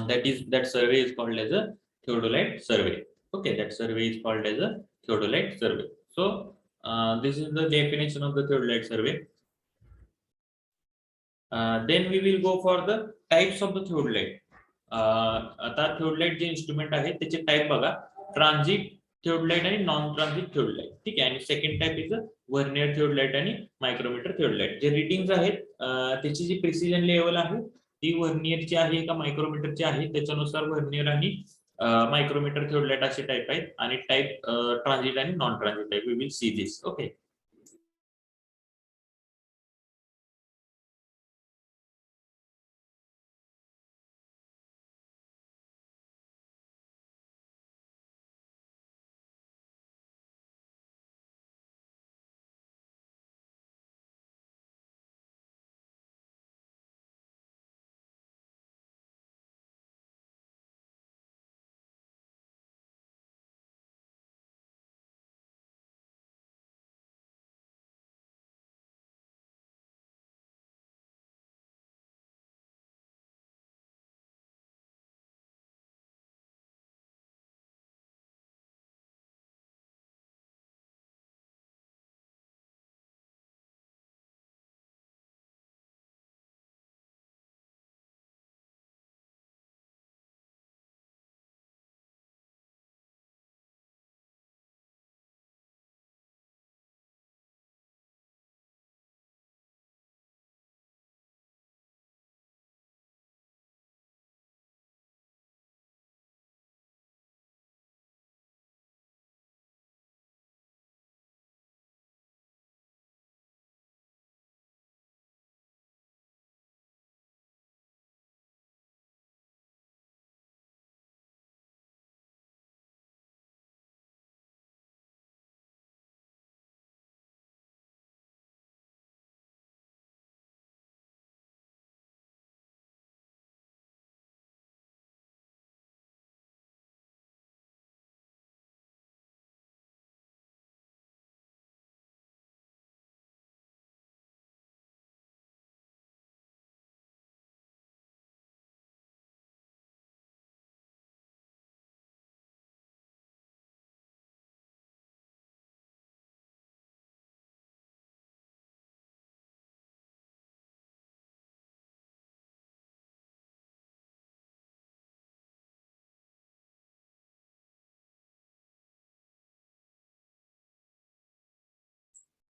that survey is called as a theodolite survey. Okay, that survey is called as a theodolite survey. So this is the definition of the theodolite survey. Then we will go for the types of the theodolite. आता theodolite जे instrument आहे त्याचे type बघा, transit theodolite आणि non transit theodolite. ठीक आहे. आणि second type is vernier theodolite आणि micrometre theodolite. जे readings आहेत त्याची जी प्रिसिजन लेवल आहे ती व्हर्नियरची आहे का मायक्रोमीटरची आहे, त्याच्यानुसार व्हर्नियर आणि मायक्रोमीटर theodolite असे टाइप आहेत, आणि टाइप ट्रान्झिट आणि non transit type. We will see this. Okay.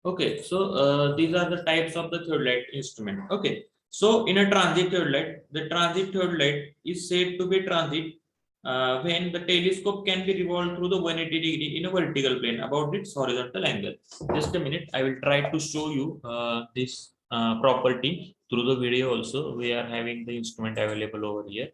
Okay, so these are the types of the theodolite instrument. Okay, so in a transit theodolite, the transit theodolite is said to be transit when the telescope can be revolved through the 180-degree in a vertical plane about its horizontal angle. Just a minute, I will try to show you this property through the video also. We are having the instrument available over here.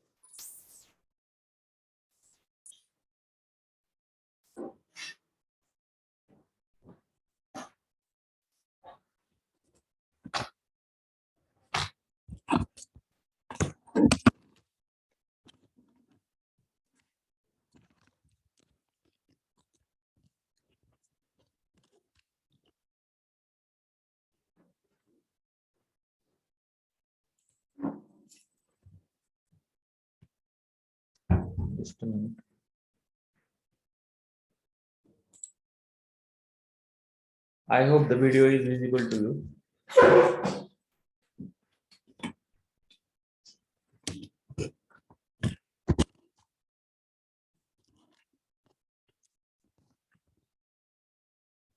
Just a minute. I hope the video is visible to you.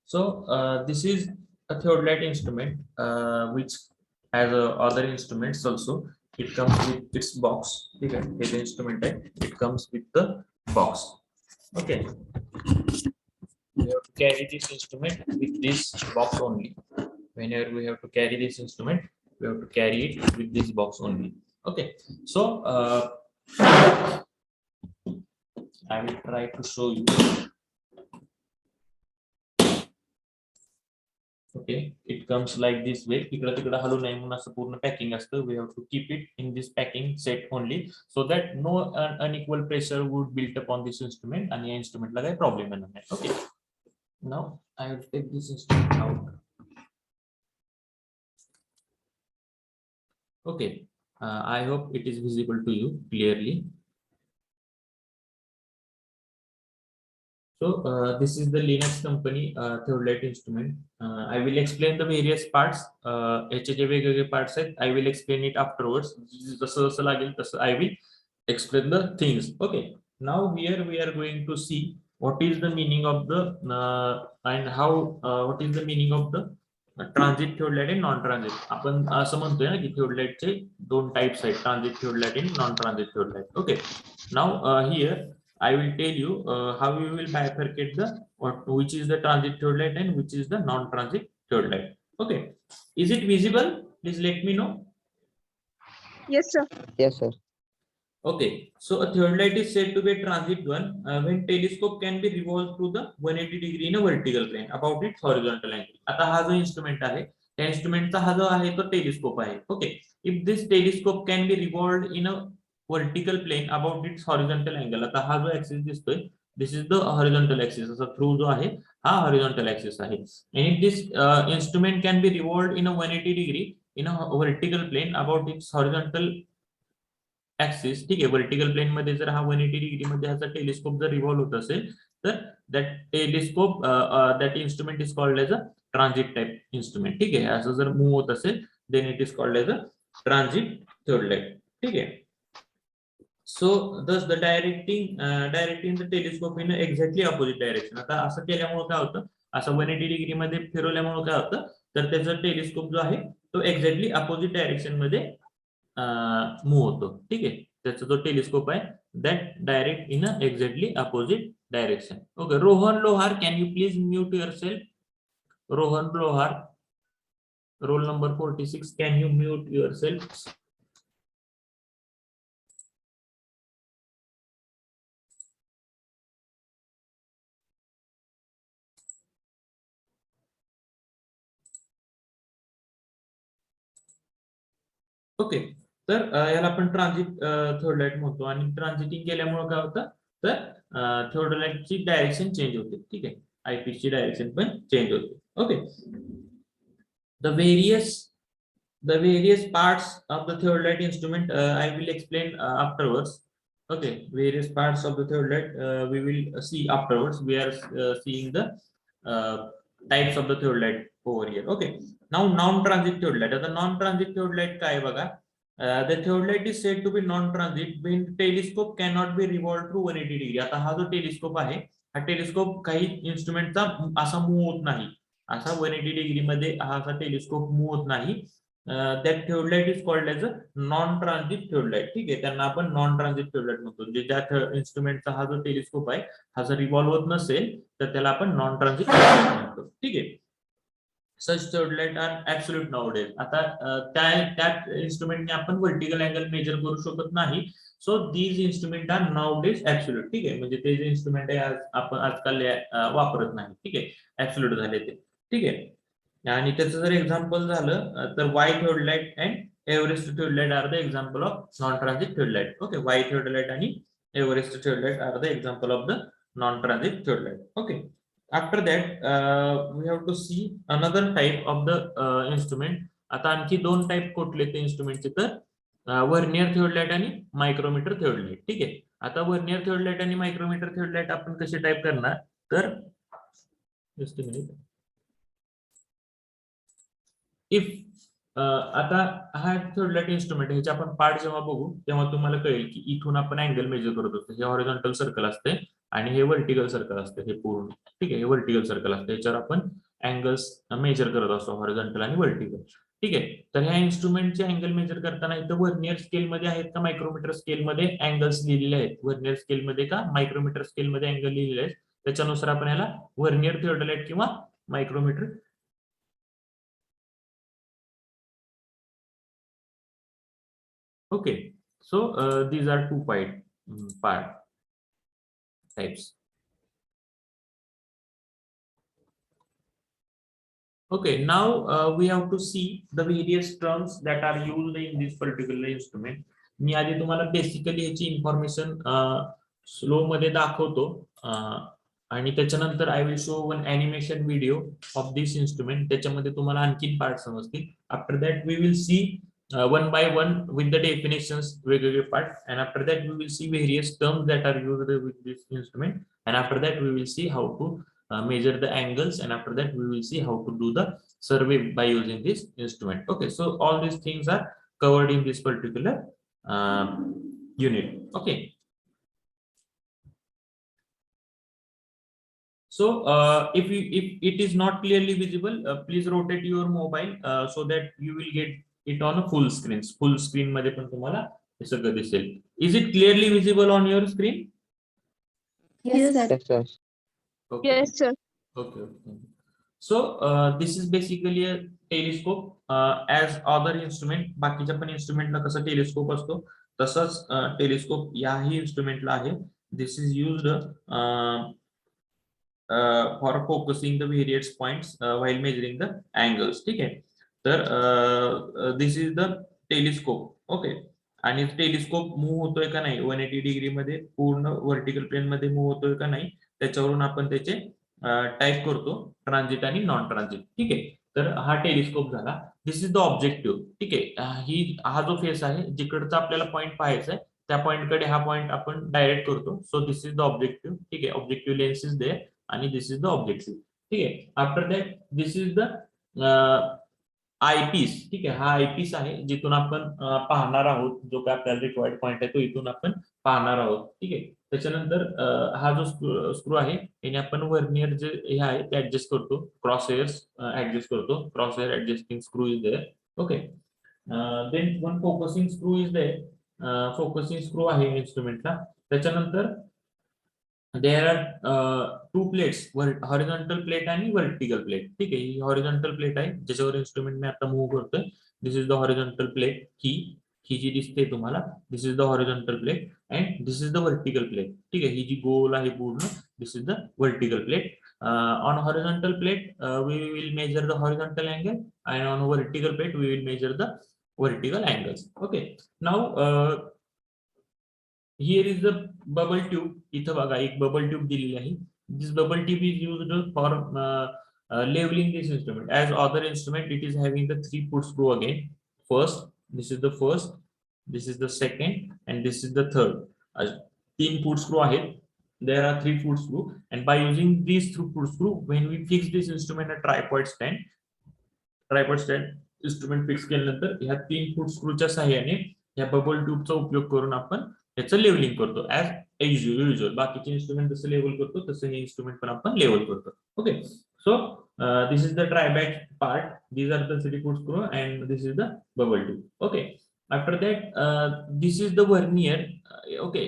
So this is a theodolite instrument which has other instruments also. it comes with its box. ठीक आहे, हे जे instrument आहे, it comes with the box. Okay, we have to carry this instrument with this box only. Whenever we have to carry this instrument, we have to carry it with this box only. Okay, so I will try to show you. Okay, it comes like this way. इकडे तिकडे hello नये म्हणून असं पूर्ण packing असतं. We have to keep it in this packing set only so that no unequal pressure would build upon this instrument आणि या instrumentला काही प्रॉब्लेम येणार नाही. Okay, now I will take this instrument out. Okay, I hope it is visible to you clearly. So this is the Linux company theodolite instrument. I will explain the various parts. याचे जे वेगवेगळे parts आहेत, I will explain it afterwards. जसं जसं लागेल तसं I will explain the things. Okay. Now here we are going to see what is the meaning of the and how what is the meaning of the transit theodolite and non-transit. आपण असं म्हणतोय ना की theodoliteचे दोन types आहेत, transit theodolite and non-transit theodolite. Okay. Now here I will tell you how you will bifurcate the which is the transit theodolite and which is the non-transit theodolite. Okay, is it visible? Please let me know. Yes, sir. Yes, sir. Okay, so a theodolite is said to be a transit one when telescope can be revolved through the 180 degree in a vertical plane about its horizontal angle. आता हा जो instrument आहे, त्या instrument चा हा जो आहे तो telescope आहे. Okay, if this telescope can be revolved in a vertical plane about its horizontal angle. आता हा जो ऍक्सिस दिसतोय, this is the horizontal axis. असा थ्रू जो आहे हा horizontal axis आहे. And if this instrument can be revolved in a 180 degree in a vertical plane about its horizontal axis, ठीक आहे, vertical plane मध्ये जर हा 180 डिग्री मध्ये ह्याचा टेलिस्कोप जर रिव्हॉल्व होत असेल तर that telescope that instrument is called as a transit type instrument. ठीक आहे, असं जर मूव्ह होत असेल then it is called as a transit theodolite. ठीक आहे. So thus the directing the telescope in exactly opposite direction. आता असं केल्यामुळे काय होतं, असं 180 डिग्री मध्ये फिरवल्यामुळे काय होतं, तर त्याचा टेलिस्कोप जो आहे तो एक्झॅक्टली अपोजिट डायरेक्शन मध्ये मूव्ह होतो. ठीक आहे, त्याचा जो टेलिस्कोप आहे that direct in exactly opposite direction. Okay, Rohan Lohar, can you please mute yourself? Rohan Lohar, roll number 46, can you mute yourself? Okay, तर याला आपण ट्रान्झिट थिओडोलाइट म्हणतो आणि ट्रान्झिटिंग केल्यामुळे काय होतं, तर थिओडोलाइटची डायरेक्शन चेंज होते. ठीक आहे, आयपीसची डायरेक्शन पण चेंज होते. Okay, the various parts of the theodolite instrument I will explain afterwards. Okay, various parts of the theodolite we will see afterwards. We are seeing the types of the theodolite over here. Okay, now non-transit theodolite. The non-transit theodolite काय बघा, the theodolite is said to be non-transit when telescope cannot be revolved through 180 degree. आता हा जो telescope आहे, हा telescope काही इन्स्ट्रुमेंटचा असा move होत नाही, असा 180 डिग्री मध्ये हा असा टेलिस्कोप मूव्ह होत नाही. that theodolite is called as a non-transit theodolite. ठीक आहे, त्यांना आपण नॉन ट्रान्झिट theodolite म्हणतो. म्हणजे ज्या इन्स्ट्रुमेंटचा हा जो टेलिस्कोप आहे हा जर रिव्हॉल्व होत नसेल तर त्याला आपण नॉन ट्रान्झिट म्हणतो. ठीक आहे, such theodolite are absolute nowadays. आता त्या इन्स्ट्रुमेंटने आपण वर्टिकल अँगल मेजर करू शकत नाही. So these instrument are nowadays absolute. ठीक आहे, म्हणजे ते जे इन्स्ट्रुमेंट आहे आपण आजकाल वापरत नाही. ठीक आहे, ऍब्सोल्यूट झाले ते. ठीक आहे, आणि त्याचं जर एक्झाम्पल झालं तर Y theodolite and Everest theodolite are the example of non transit theodolite. Okay, Y theodolite आणि Everest theodolite are the example of the non transit theodolite. Okay, after that we have to see another type of the instrument. आता आणखी दोन type कुठले ते इन्स्ट्रुमेंटचे, तर vernier theodolite आणि micrometer theodolite. ठीक आहे, आता व्हर्नियर थिओडोलाइट आणि मायक्रोमीटर थिओडोलाइट आपण कसे टाइप करणार, तर जस्ट अ मिनिट. इफ आता हा थिओडोलाइट इन्स्ट्रुमेंट ह्याचे आपण पार्ट जेव्हा बघू तेव्हा तुम्हाला कळेल की इथून आपण अँगल मेजर करत असतो. हे हॉरिझॉन्टल सर्कल असते आणि हे व्हर्टिकल सर्कल असते, हे पूर्ण. ठीक आहे, हे व्हर्टिकल सर्कल असते, याच्यावर आपण अँगल्स मेजर करत असतो, हॉरिझॉन्टल आणि व्हर्टिकल. ठीक आहे. तर ह्या इन्स्ट्रुमेंटचे अँगल मेजर करताना इथं व्हर्नियर स्केल मध्ये आहेत का मायक्रोमीटर स्केल मध्ये अँगल्स लिहिलेले आहेत, व्हर्नियर स्केल मध्ये का मायक्रोमीटर स्केल मध्ये अँगल लिहिलेले आहेत, त्याच्यानुसार आपण याला व्हर्नियर थिओडोलाइट किंवा micrometre. Okay, so these are two part types. Okay, now we have to see the various terms that are used in this particular instrument. मी आधी तुम्हाला बेसिकली याची इन्फॉर्मेशन स्लो मध्ये दाखवतो आणि त्याच्यानंतर I will show one animation video of this instrument. त्याच्यामध्ये तुम्हाला आणखीन पार्ट समजतील. After that we will see one by one with the definitions वेगवेगळे part, and after that we will see various terms that are used with this instrument, and after that we will see how to measure the angles, and after that we will see how to do the survey by using this instrument. Okay, so all these things are covered in this particular unit. Okay, so if it is not clearly visible, please rotate your mobile so that you will get it on a full screen. Full screen मध्ये पण तुम्हाला हे सगळं दिसेल. Is it clearly visible on your screen? Yes, sir. Yes, sir. Okay. Yes, sir. Okay. So this is basically a telescope. As other instrument, बाकीच्या पण instrumentला कसं telescope असतो तसंच telescope याही instrumentला आहे. This is used for focusing the various points while measuring the angles. ठीक आहे. तर this is the telescope. Okay, आणि टेलिस्कोप मूव्ह होतोय का नाही 180 डिग्री मध्ये पूर्ण व्हर्टिकल प्लेन मध्ये मूव्ह होतोय का नाही त्याच्यावरून आपण त्याचे टाईप करतो ट्रान्झिट आणि नॉन ट्रान्झिट. ठीक आहे. तर हा टेलिस्कोप झाला. This is the objective. ठीक आहे. हा जो फेस आहे जिकडचा आपल्याला पॉईंट पाहायचा आहे त्या पॉईंटकडे हा पॉईंट आपण डायरेक्ट करतो. सो दिस इज द ऑब्जेक्टिव्ह. ठीक आहे. ऑब्जेक्टिव्ह लेन्स इज देअर आणि दिस इज द ऑब्जेक्टिव्ह. ठीक आहे. After that this is the eyepiece. ठीक आहे. हा आयपीस आहे जिथून आपण पाहणार आहोत. जो काय आपल्याला रिक्वायर्ड पॉईंट आहे तो इथून आपण पाहणार आहोत. ठीक आहे. त्याच्यानंतर हा जो स्क्रू आहे याने आपण व्हर्नियर जे हे आहे ते ऍडजस्ट करतो. क्रॉस हेअर्स ऍडजस्ट करतो. Cross hair adjusting screw is there. Okay, then one focusing screw is there. Focusing screw आहे इन्स्ट्रुमेंटला. त्याच्यानंतर there are two plates, horizontal plate आणि व्हर्टिकल प्लेट. ठीक आहे. ही हॉरिझॉन्टल प्लेट आहे ज्याच्यावर इन्स्ट्रुमेंट मी आता मूव्ह करतोय. This is the horizontal plate. ही जी दिसते तुम्हाला this is the horizontal plate and this is the vertical plate. ठीक आहे. ही जी गोल आहे पूर्ण this is the vertical plate. On horizontal plate we will measure the horizontal angle and on vertical plate we will measure the vertical angles. Okay, now here is the bubble tube. इथं बघा एक bubble tube दिलेली आहे. This bubble tube is used for leveling this instrument. As other instrument, it is having the 3 foot screw again. First, this is the first, this is the second, and this is the third. 3 foot screw आहेत. There are 3 foot screw, and by using these 3 foot screw, when we fix this instrument a tripod stand instrument fix केल्यानंतर ह्या 3 foot screw च्या सहाय्याने या bubble ट्यूबचा उपयोग करून आपण त्याचं लेवलिंग करतो. ऍज युजुअल बाकीचे इन्स्ट्रुमेंट जसं लेवल करतो तसं हे इन्स्ट्रुमेंट पण आपण लेवल करतो. Okay, so this is the tribrach part. These are the 3 foot screw and this is the bubble tube. Okay, after that this is the vernier. Okay,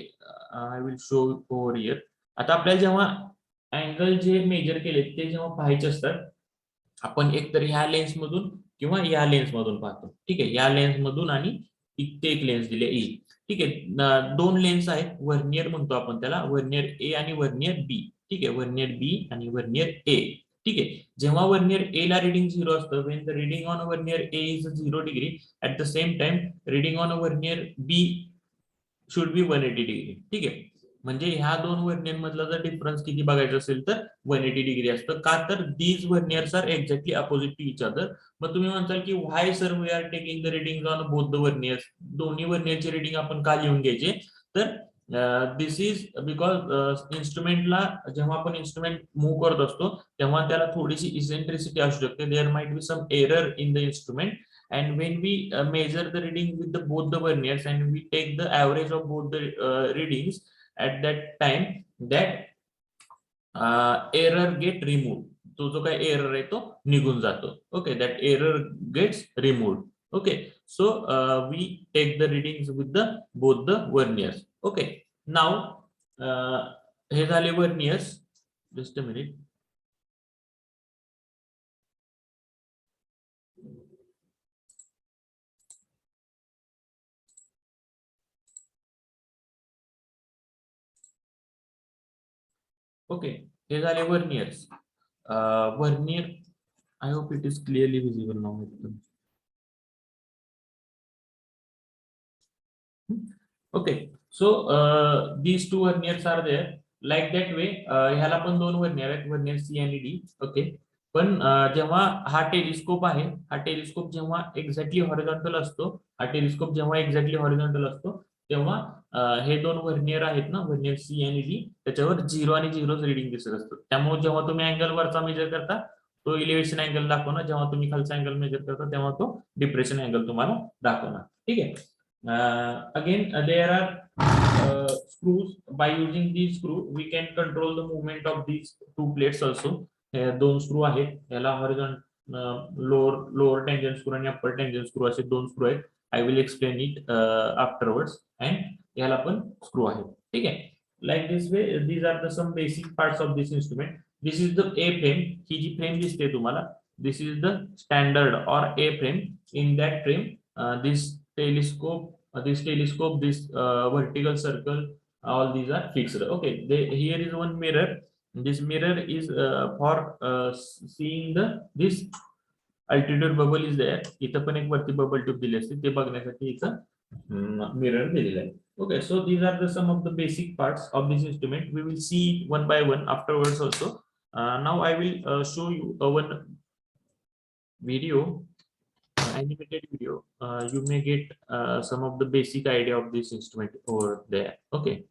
I will show over here. आता आपल्याला जेव्हा angle जे major केले ते जेव्हा पाहायचे असतात आपण एकतर ह्या लेन्स मधून किंवा या लेन्स मधून पाहतो. ठीक आहे. या लेन्स मधून आणि इथे एक लेन्स दिले ई. ठीक आहे. 2 लेन्स आहेत. व्हर्नियर म्हणतो आपण त्याला, व्हर्नियर ए आणि व्हर्नियर बी. ठीक आहे. व्हर्नियर बी आणि व्हर्नियर ए. ठीक आहे. जेव्हा व्हर्नियर ए ला रिडिंग 0 असतं, when the reading on a vernier A is 0 degree, at the same time reading on a vernier B should be 180 degree. ठीक आहे. म्हणजे ह्या 2 व्हर्नियर मधला जर डिफरन्स किती बघायचा असेल तर 180 डिग्री असतं. का तर these verniers are exactly opposite to each other. मग तुम्ही म्हणताल की why sir we are taking the reading on both the verniers. दोन्ही व्हर्नियरची रिडिंग आपण का लिहून घ्यायचे तर दिस इज बिकॉज इन्स्ट्रुमेंटला जेव्हा आपण इन्स्ट्रुमेंट मूव्ह करत असतो तेव्हा त्याला थोडीशी इसेंट्रिसिटी असू शकते. There might be some error in the instrument, and when we measure the reading with the both the verniers and we take the average of both the readings, at that time that error get removed. तो जो काही error आहे तो निघून जातो. Okay, that error gets removed. Okay, so we take the readings with the both the verniers. Okay, now हे झाले verniers. Just a minute. Okay, हे झाले verniers. Vernier, I hope it is clearly visible now. Okay, so these two verniers are there. Like that way, ह्याला पण दोन vernier आहेत, vernier सी आणि D. Okay, पण जेव्हा हा टेलिस्कोप आहे, हा टेलिस्कोप जेव्हा एक्झॅक्टली हॉरिझॉन्टल असतो, हा टेलिस्कोप जेव्हा एक्झॅक्टली हॉरिझॉन्टल असतो, तेव्हा हे दोन वर्नियर आहेत ना, वर्नियर सी आणि डी, त्याच्यावर 0 आणि 0 रिडिंग दिसत असतं. त्यामुळे जेव्हा तुम्ही अँगल वरचा मेजर करता, तो इलिव्हेशन अँगल दाखवणार. जेव्हा तुम्ही खालचा अँगल मेजर करता, तेव्हा तो डिप्रेशन अँगल तुम्हाला दाखवणार. ठीक आहे. Again, there are screws. By using these screw, we can control the movement of these two plates also. दोन स्क्रू आहेत, याला हॉरिझॉन्टल लोअर टेंजन स्क्रू आणि अप्पर टेंजन स्क्रू असे दोन स्क्रू आहेत. I will explain it afterwards. And याला पण screw आहेत. ठीक आहे. Like this way, these are the some basic parts of this instrument. This is the A frame. ही जी फ्रेम दिसते तुम्हाला, this is the standard or A frame. In that frame, this telescope, this vertical circle, all these are fixed. Okay, here is one mirror. This mirror is for seeing this altitude bubble is there. इथं पण एक वरती bubble tube दिली असते, ते बघण्यासाठी इथं mirror दिलेला आहे. Okay, so these are the some of the basic parts of this instrument. We will see it one by one afterwards also. Now I will show you one video, animated video. You may get some of the basic idea of this instrument over there. Okay.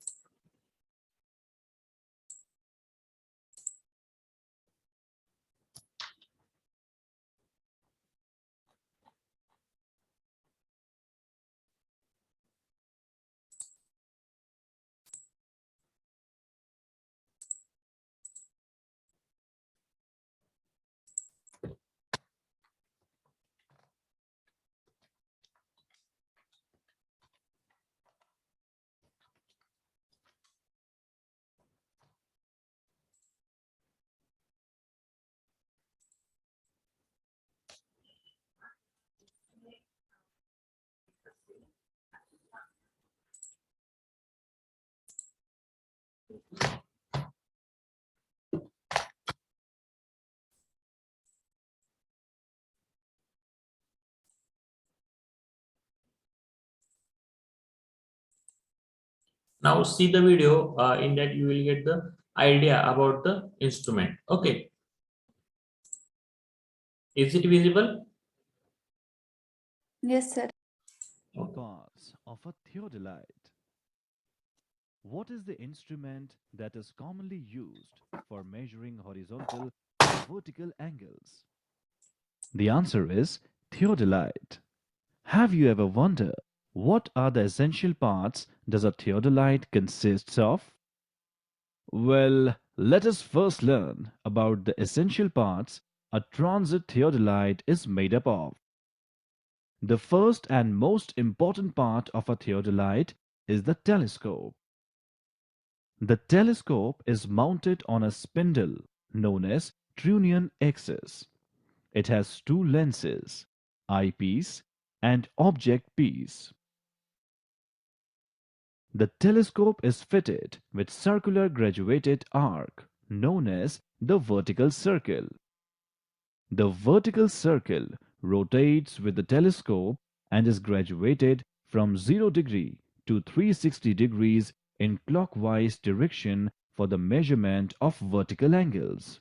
Now see the video. In that you will get the idea about the instrument. Okay. Is it visible? Yes, sir. Parts of a theodolite. What is the instrument that is commonly used for measuring horizontal and vertical angles? The answer is theodolite. Have you ever wondered what are the essential parts does a theodolite consists of? Well, let us first learn about the essential parts a transit theodolite is made up of. The first and most important part of a theodolite is the telescope. The telescope is mounted on a spindle known as trunnion axis. It has two lenses, eyepiece and object piece. The telescope is fitted with circular graduated arc known as the vertical circle. The vertical circle rotates with the telescope and is graduated from 0 degree to 360 degrees in clockwise direction for the measurement of vertical angles.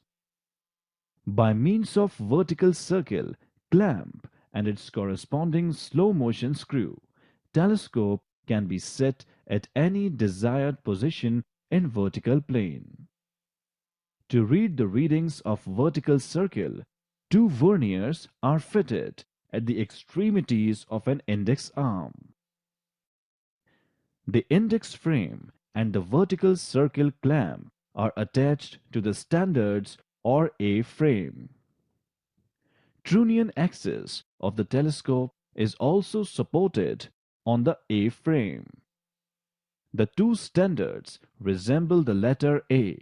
By means of vertical circle, clamp and its corresponding slow motion screw, telescope can be set at any desired position in vertical plane. To read the readings of vertical circle, two verniers are fitted at the extremities of an index arm. The index frame and the vertical circle clamp are attached to the standards or A-frame. Trunnion axis of the telescope is also supported on the A-frame. The two standards resemble the letter A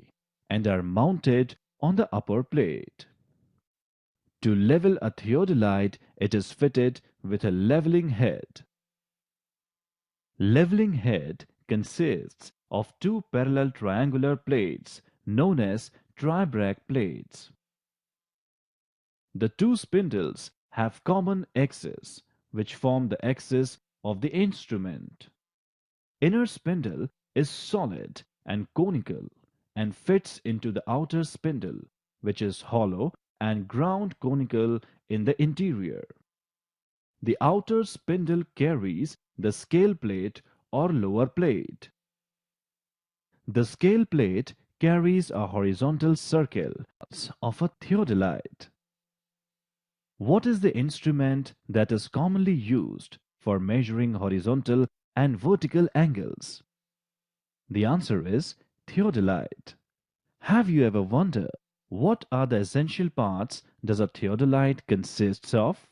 and are mounted on the upper plate. To level a theodolite, it is fitted with a leveling head. Leveling head consists of two parallel triangular plates known as tribrach plates. The two spindles have common axes, which form the axis of the instrument. Inner spindle is solid and conical and fits into the outer spindle, which is hollow and ground conical in the interior. The outer spindle carries the scale plate or lower plate. The scale plate carries a horizontal circle of a theodolite. What is the instrument that is commonly used for measuring horizontal and vertical angles? The answer is theodolite. Have you ever wondered what are the essential parts does a theodolite consists of?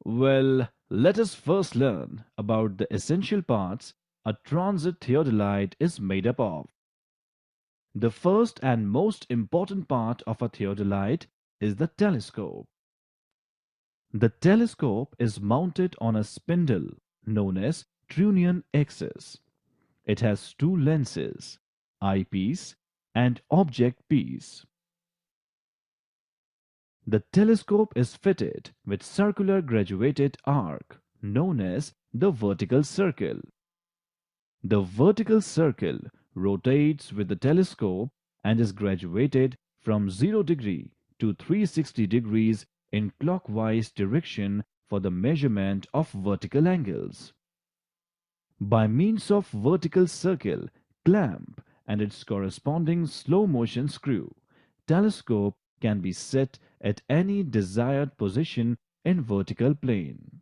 Well, let us first learn about the essential parts a transit theodolite is made up of. The first and most important part of a theodolite is the telescope. The telescope is mounted on a spindle known as Trunnion axis. It has two lenses, eyepiece and object piece. The telescope is fitted with circular graduated arc known as the vertical circle. The vertical circle rotates with the telescope and is graduated from 0 degree to 360 degrees in clockwise direction for the measurement of vertical angles. By means of vertical circle, clamp and its corresponding slow motion screw, telescope can be set at any desired position in vertical plane.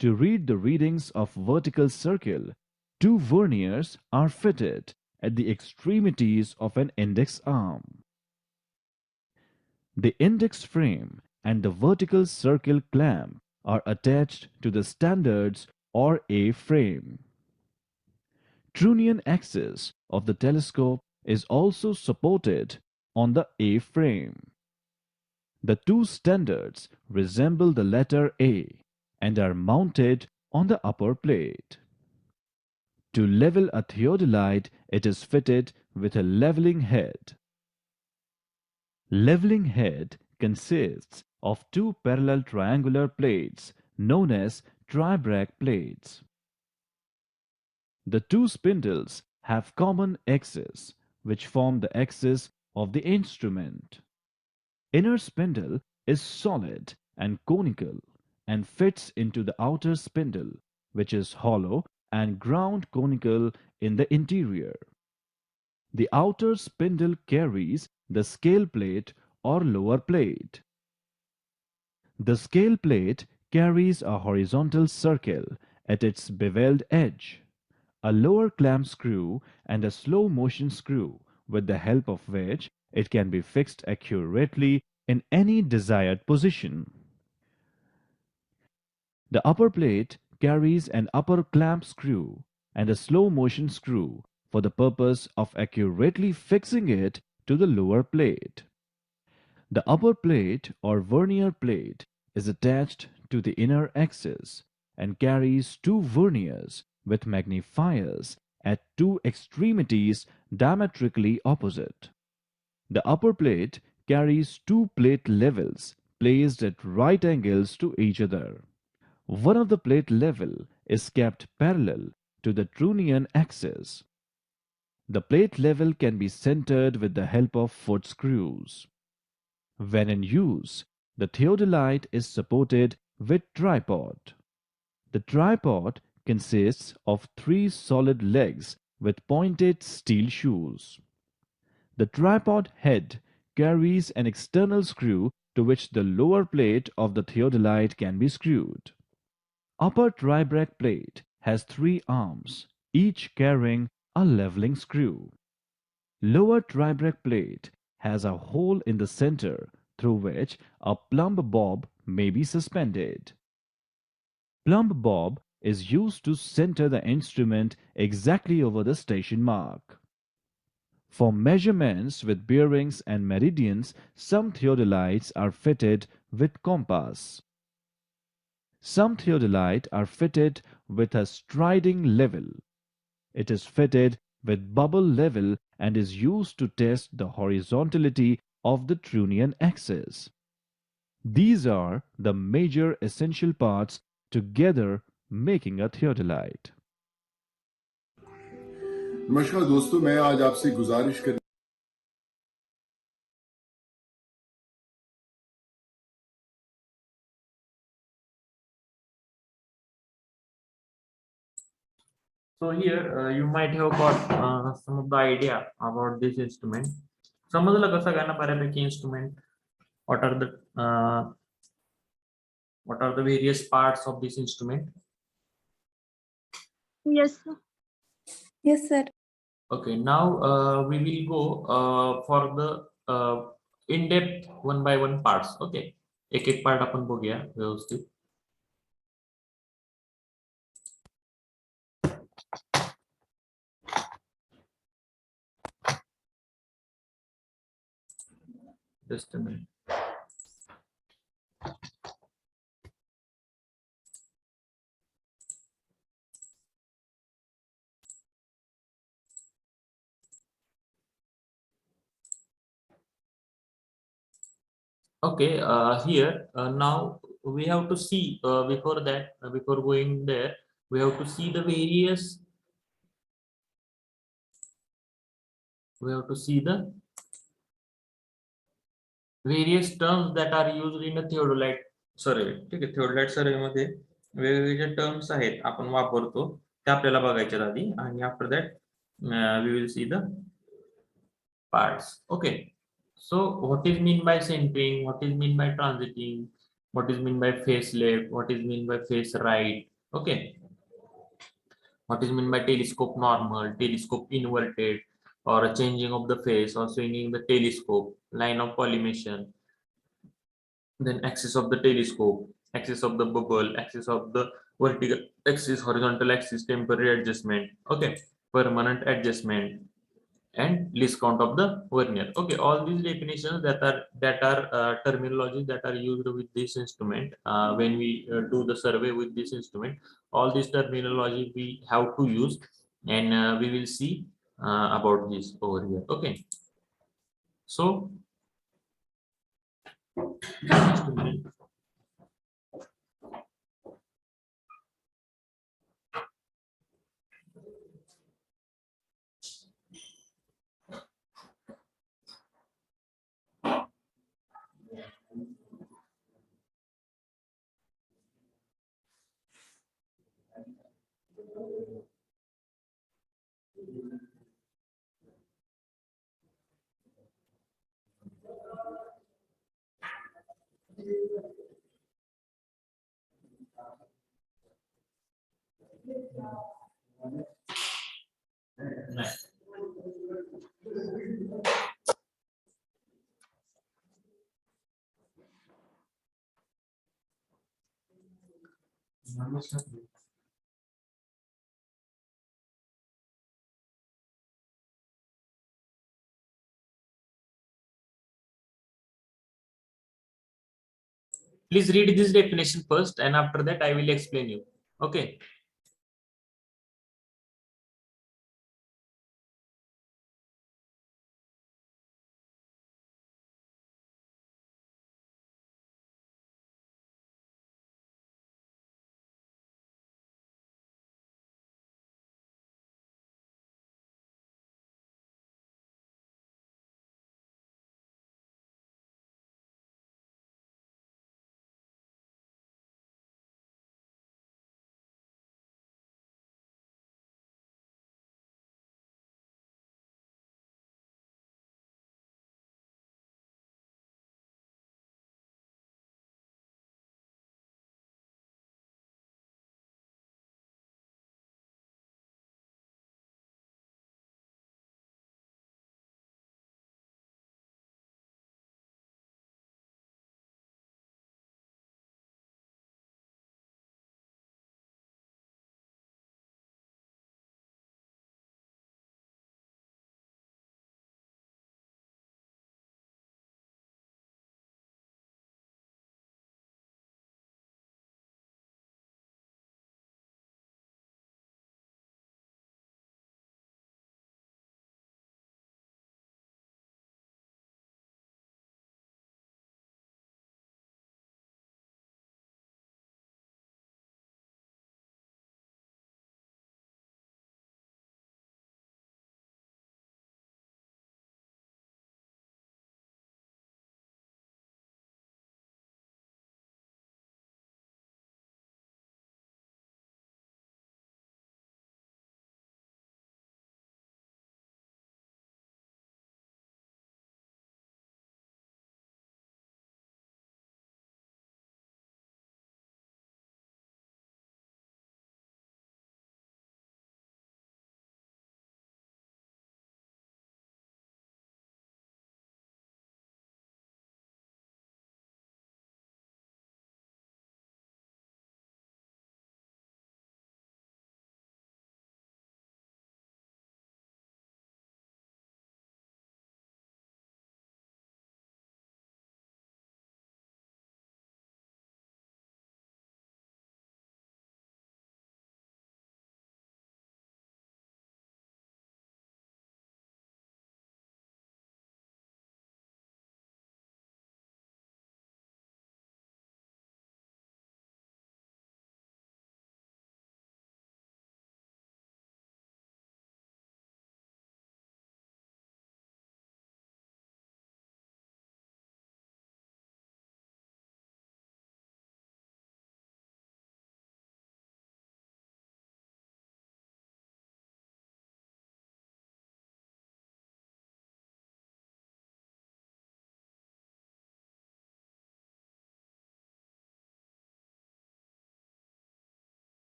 To read the readings of vertical circle, two verniers are fitted at the extremities of an index arm. The index frame and the vertical circle clamp are attached to the standards or A-frame. Trunnion axis of the telescope is also supported on the A-frame. The two standards resemble the letter A and are mounted on the upper plate. To level a theodolite, it is fitted with a leveling head. Leveling head consists of two parallel triangular plates known as tribrach plates. The two spindles have common axes, which form the axis of the instrument. Inner spindle is solid and conical and fits into the outer spindle, which is hollow and ground conical in the interior. The outer spindle carries the scale plate or lower plate. The scale plate carries a horizontal circle at its beveled edge, a lower clamp screw and a slow motion screw with the help of which it can be fixed accurately in any desired position. The upper plate carries an upper clamp screw and a slow motion screw for the purpose of accurately fixing it to the lower plate. The upper plate or vernier plate is attached to the inner axis and carries two verniers with magnifiers at two extremities diametrically opposite. The upper plate carries two plate levels placed at right angles to each other. One of the plate level is kept parallel to the Trunnion axis. The plate level can be centered with the help of foot screws. When in use, the theodolite is supported with tripod. The tripod consists of three solid legs with pointed steel shoes. The tripod head carries an external screw to which the lower plate of the theodolite can be screwed. Upper tribrach plate has three arms, each carrying a leveling screw. Lower tribrach plate has a hole in the center through which a plumb bob may be suspended. Plumb bob is used to center the instrument exactly over the station mark. For measurements with bearings and meridians, some theodolites are fitted with compass. Some theodolite are fitted with a striding level. It is fitted with bubble level and is used to test the horizontality of the Trunion axis. These are the major essential parts together making a theodolite. नमस्कार दोस्तों, मैं आज आपसे गुजारिश कर So here you might have got some of the idea about this instrument. समजलं का सगळ्यांना बऱ्यापैकी instrument? What are the various parts of this instrument? Yes, sir. Yes, sir. Okay, now we will go for the in-depth one by one parts. Okay, एक एक part आपण बघूया व्यवस्थित. Just a minute. Okay, here now we have to see before that, before going there, we have to see the various. We have to see the various terms that are used in a theodolite survey. ठीक आहे, theodolite survey मध्ये वेगवेगळे जे terms आहेत आपण वापरतो ते आपल्याला बघायचे आधी आणि after that we will see the parts. Okay, so what is mean by centering, what is mean by transiting, what is mean by face left, what is mean by face right. Okay, what is mean by telescope normal, telescope inverted, or a changing of the face or swinging the telescope, line of collimation, then axis of the telescope, axis of the bubble, axis of the vertical axis, horizontal axis, temporary adjustment, okay, permanent adjustment, and least count of the vernier. Okay, all these definitions that are terminology that are used with this instrument when we do the survey with this instrument. All this terminology we have to use, and we will see about this over here. Okay, so instrument. Nice. Please read this definition first, and after that I will explain you. Okay.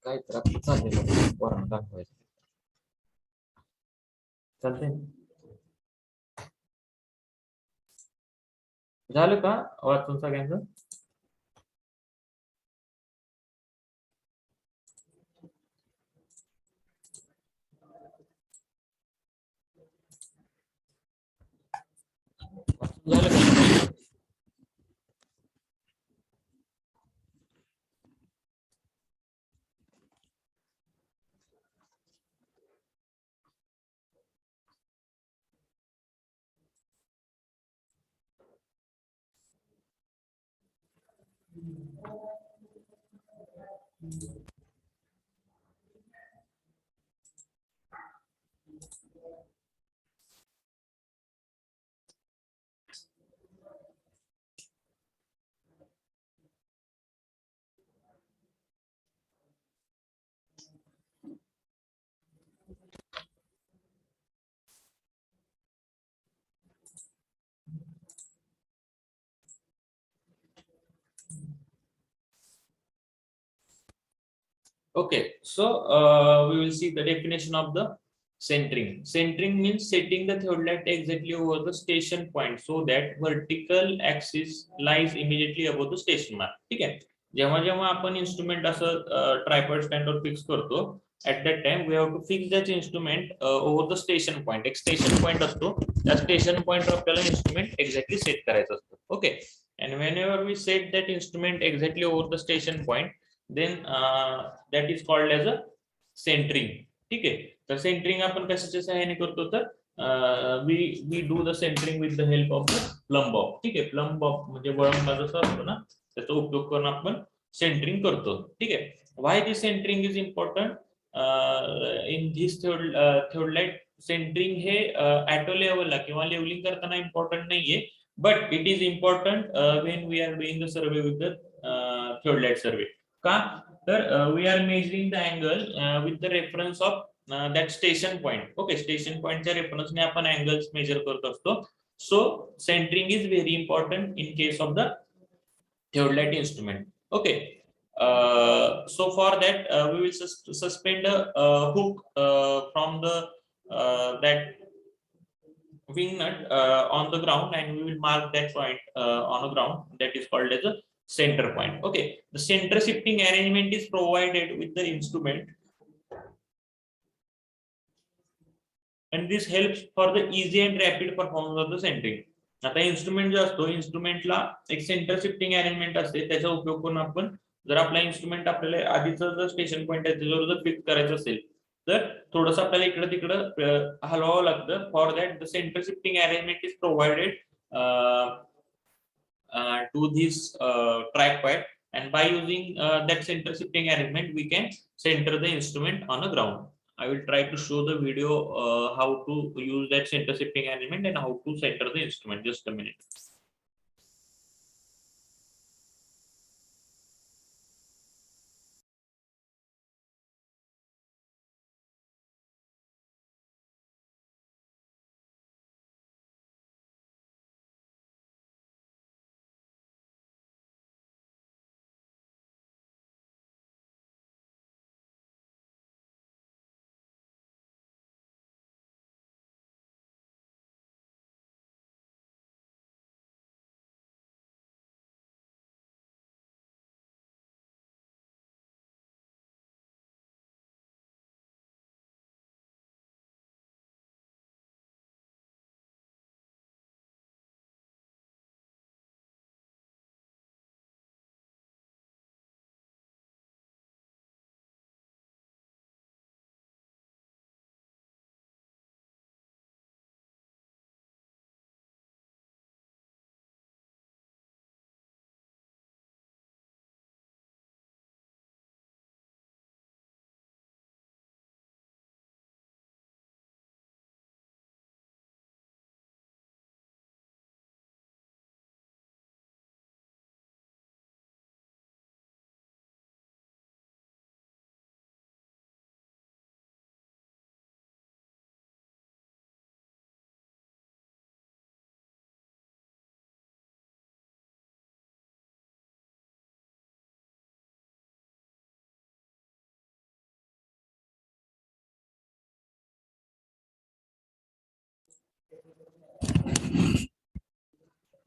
काय तर आपलं चाललेलं पोरांना दाखवायचं. चालतंय. झालं का वाचून सगळ्यांचं? झालं का? Okay, so we will see the definition of the centering. Centering means setting the theodolite exactly over the station point so that vertical axis lies immediately above the station mark. ठीक आहे. जेव्हा जेव्हा आपण इन्स्ट्रुमेंट असं tripod स्टँडवर fix करतो, at that time we have to fix that instrument over the station point. एक station point असतो, त्या स्टेशन पॉइंटवर आपल्याला इन्स्ट्रुमेंट एक्झॅक्टली सेट करायचं असतं. Okay, and whenever we set that instrument exactly over the station point, then that is called as a centering. ठीक आहे. तर centering आपण कशाच्या सहाय्याने करतो, तर we do the centering with the help of the plumb bob. ठीक आहे. प्लम बॉब म्हणजे वळंबा जसा असतो ना, त्याचा उपयोग करून आपण सेंटरिंग करतो. ठीक आहे. Why this centering is important in this theodolite? Centering हे ॲटो लेवलला किंवा लेवलिंग करताना इम्पॉर्टंट नाहीये, but it is important when we are doing the survey with the theodolite survey. का? तर we are measuring the angle with the reference of that station point. Okay, station पॉइंटच्या रेफरन्सने आपण angles measure करत असतो. So centering is very important in case of the theodolite instrument. Okay, so for that we will suspend a hook from the that wing nut on the ground, and we will mark that point on the ground. That is called as a center point. Okay, the center shifting arrangement is provided with the instrument, and this helps for the easy and rapid performance of the centering. आता instrument जो असतो, इन्स्ट्रुमेंटला एक centre shifting arrangement असते, त्याचा उपयोग करून आपण जर आपला इन्स्ट्रुमेंट आपल्याला आधीचं जर स्टेशन पॉइंट आहे त्याच्यावर जर फिक्स करायचं असेल, तर थोडंसं आपल्याला इकडं तिकडं हलवावं लागतं. For that the centre shifting arrangement is provided to this tripod, and by using that center shifting arrangement we can center the instrument on the ground. I will try to show the video how to use that center shifting arrangement and how to center the instrument. Just a minute.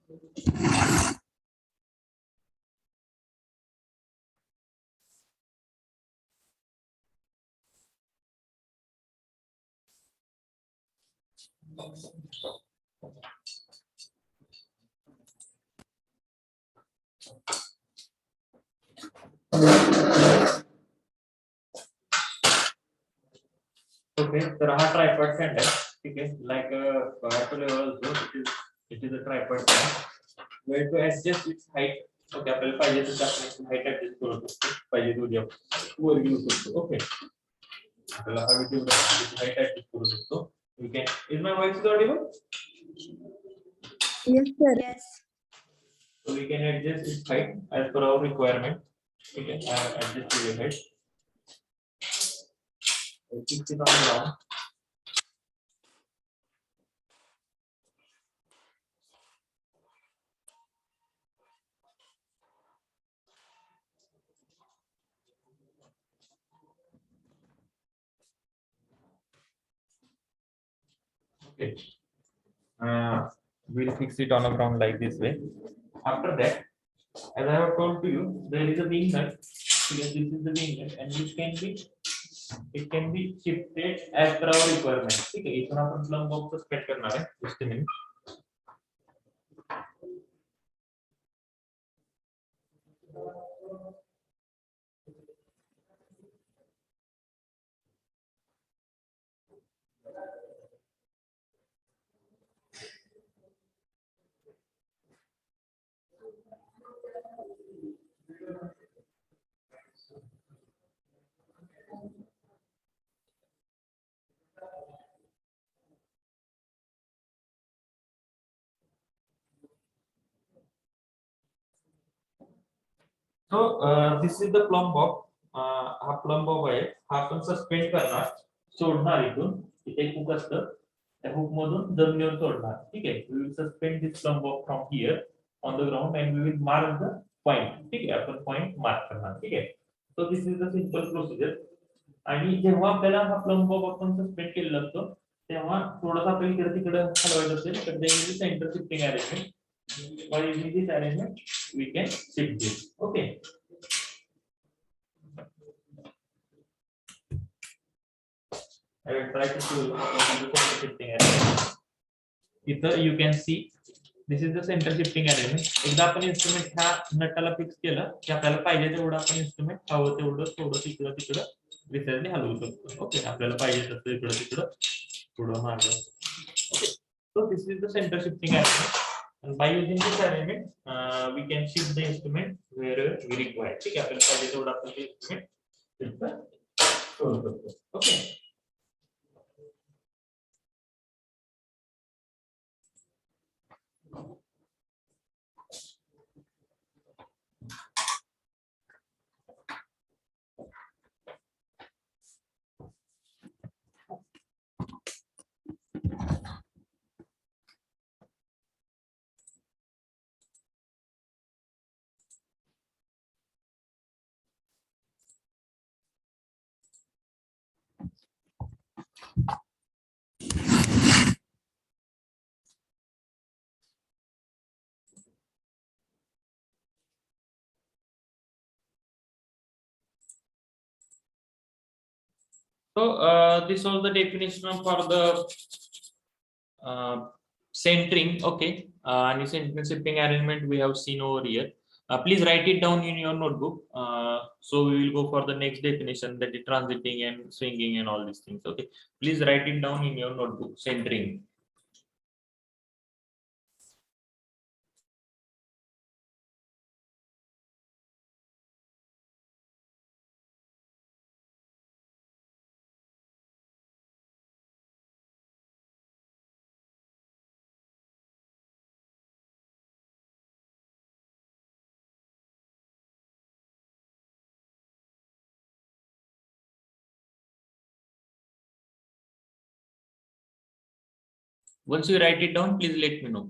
Okay, तर हा tripod stand आहे. ठीक आहे, like also it is a tripod stand. Where to adjust its height. Okay, आपल्याला पाहिजे तसं आपण height adjust करू शकतो. पाहिजे तेवढी वर घेऊ शकतो. Okay, आपल्याला हवी तेवढी height adjust करू शकतो. We can. Is my voice audible? Yes, sir. Yes. So we can adjust its height as per our requirement. Okay, I have adjusted the height. I fix it on the ground. Okay. We'll fix it on the ground like this way. After that, as I have told to you, there is a wing nut. Yes, this is the wing nut, and it can be shifted as per our requirement. ठीक है, इतना अपन plumb box को set करना है. Just a minute. So this is the plumb bob. हा plumb bob आहे. हा आपण सस्पेंड करणार, सोडणार इथून. इथे एक हुक असतं. त्या हुक मधून जमिनीवर सोडणार. ठीक आहे. We will suspend this plumb bob from here on the ground and we will mark the point. ठीक आहे. आपण point mark करणार. ठीक आहे. So this is the simple procedure. आणि जेव्हा आपल्याला हा plumb bob आपण सस्पेंड केलेला असतो, तेव्हा थोडासा आपल्याला इकडे तिकडे हलवायचं असेल तर centre shifting arrangement. By using this arrangement, we can shift this. Okay. I will try to show you how to do the center shifting arrangement. Here you can see this is the center shifting arrangement. एकदा आपण instrument ह्या नटाला fix केलं की आपल्याला पाहिजे तेवढं आपण instrument हवं तेवढं थोडं तिकडं रिसर्चने हलवू शकतो. ओके, आपल्याला पाहिजे तसं इकडं थोडं मागं. Okay, so this is the center shifting arrangement. And by using this arrangement, we can shift the instrument wherever we require. ठीक है, आपल्याला पाहिजे तेवढं आपण ते instrument shift करू शकतो. Okay. So this was the definition for the centering. Okay, and center shifting arrangement we have seen over here. Please write it down in your notebook. So we will go for the next definition, that is transiting and swinging and all these things. Okay, please write it down in your notebook. Centering. Once you write it down, please let me know.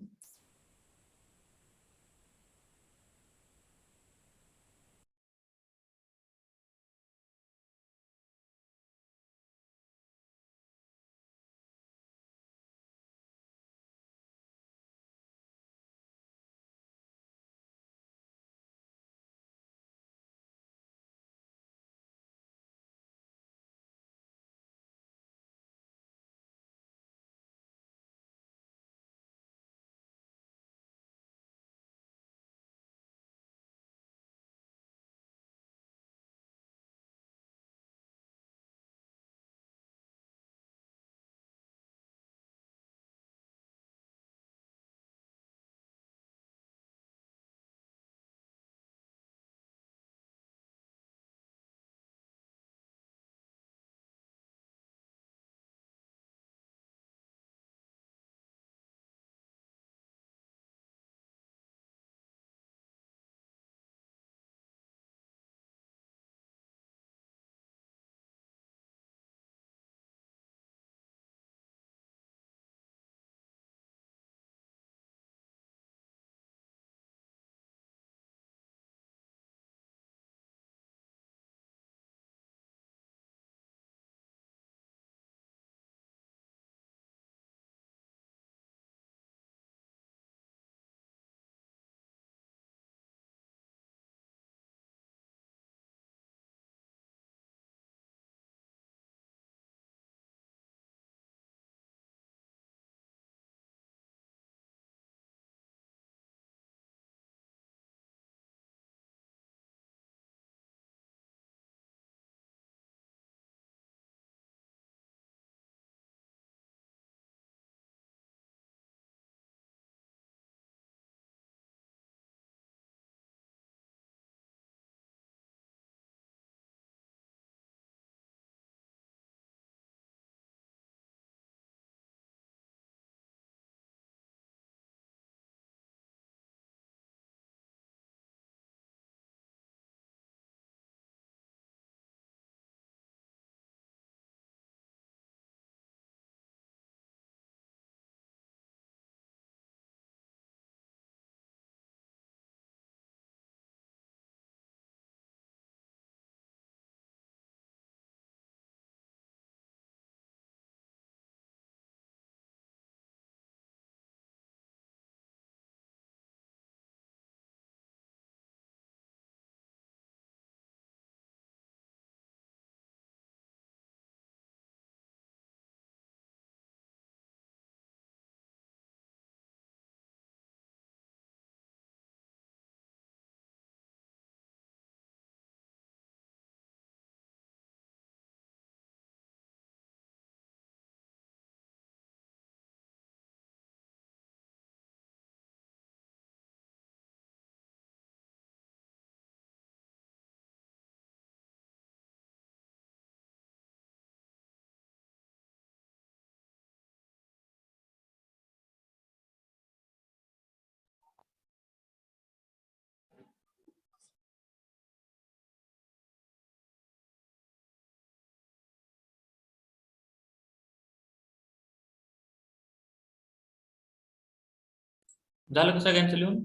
झालं का सगळ्यांचं लिहून?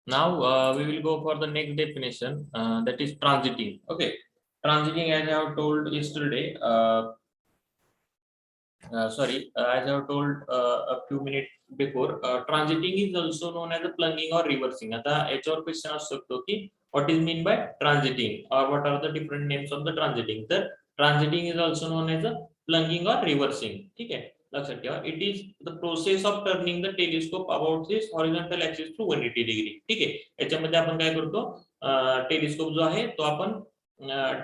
Now we will go for the next definition, that is transiting. Okay, transiting, as I have told yesterday, as I have told a few minutes before, transiting is also known as a plunging or reversing. आता याच्यावर question असू शकतो की what is mean by transiting, or what are the different names of the transiting. तर transiting is also known as a plunging or reversing. ठीक आहे, लक्षात ठेवा. It is the process of turning the telescope about its horizontal axis through 180 degree. ठीक आहे, याच्यामध्ये आपण काय करतो, टेलिस्कोप जो आहे तो आपण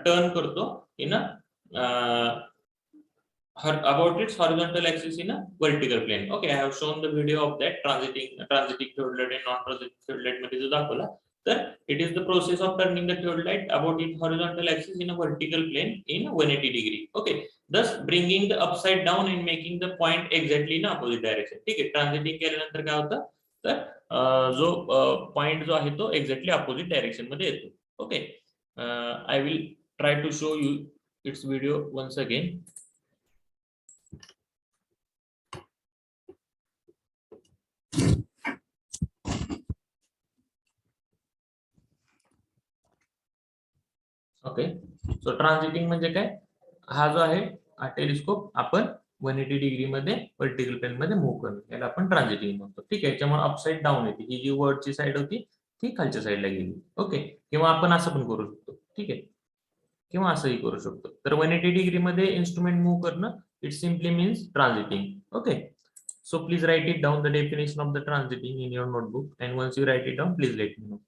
टर्न करतो इन about its horizontal axis in a vertical plane. Okay, I have shown the video of that transiting theodolite and non-transiting theodolite मध्ये जो दाखवला. तर it is the process of turning the theodolite about its horizontal axis in a vertical plane in 180 degree. Okay, thus bringing the upside down and making the point exactly in opposite direction. ठीक आहे, ट्रान्झिटिंग केल्यानंतर काय होतं, तर जो point जो आहे तो एक्झॅक्टली अपोजिट डायरेक्शन मध्ये येतो. Okay, I will try to show you its video once again. Okay, so transiting म्हणजे काय, हा जो आहे हा टेलिस्कोप आपण 180 डिग्री मध्ये वर्टिकल प्लेन मध्ये मूव्ह करणं, याला आपण ट्रान्झिटिंग म्हणतो. ठीक आहे, त्याच्यामुळे अपसाइड डाऊन येते, ही जी वरची साइड होती ती खालच्या साईडला गेली. ओके, किंवा आपण असं पण करू शकतो. ठीक आहे, किंवा असंही करू शकतो. तर 180 डिग्री मध्ये इन्स्ट्रुमेंट मूव्ह करणं, it simply means transiting. Okay, so please write it down, the definition of the transiting in your notebook, and once you write it down, please let me know.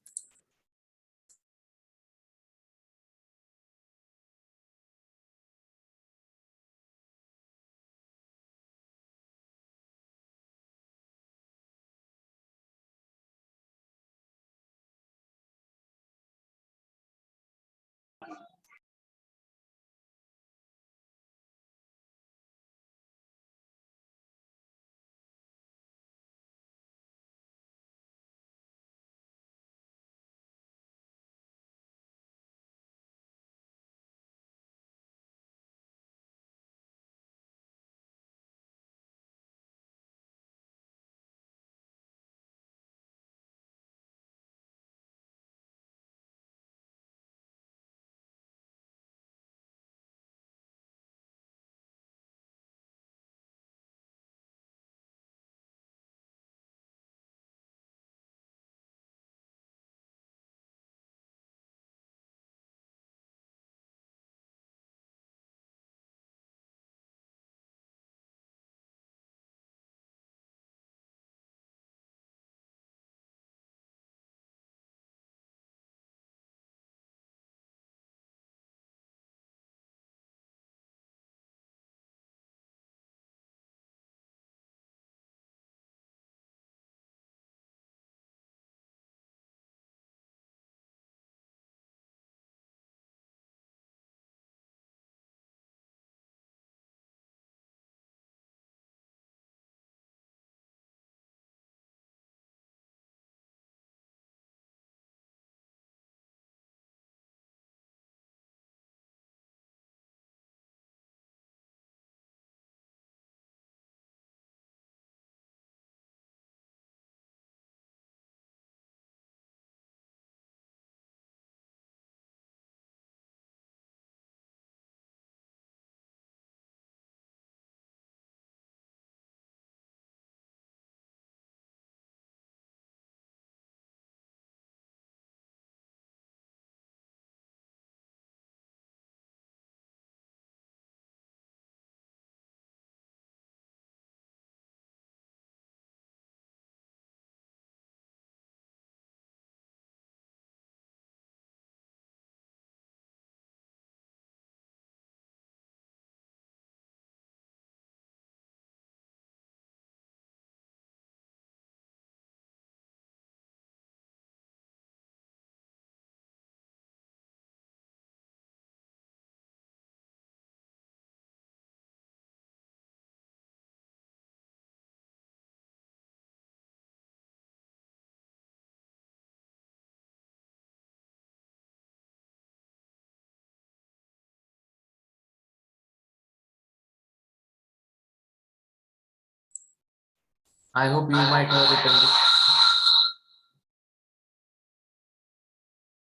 I hope you might have written this.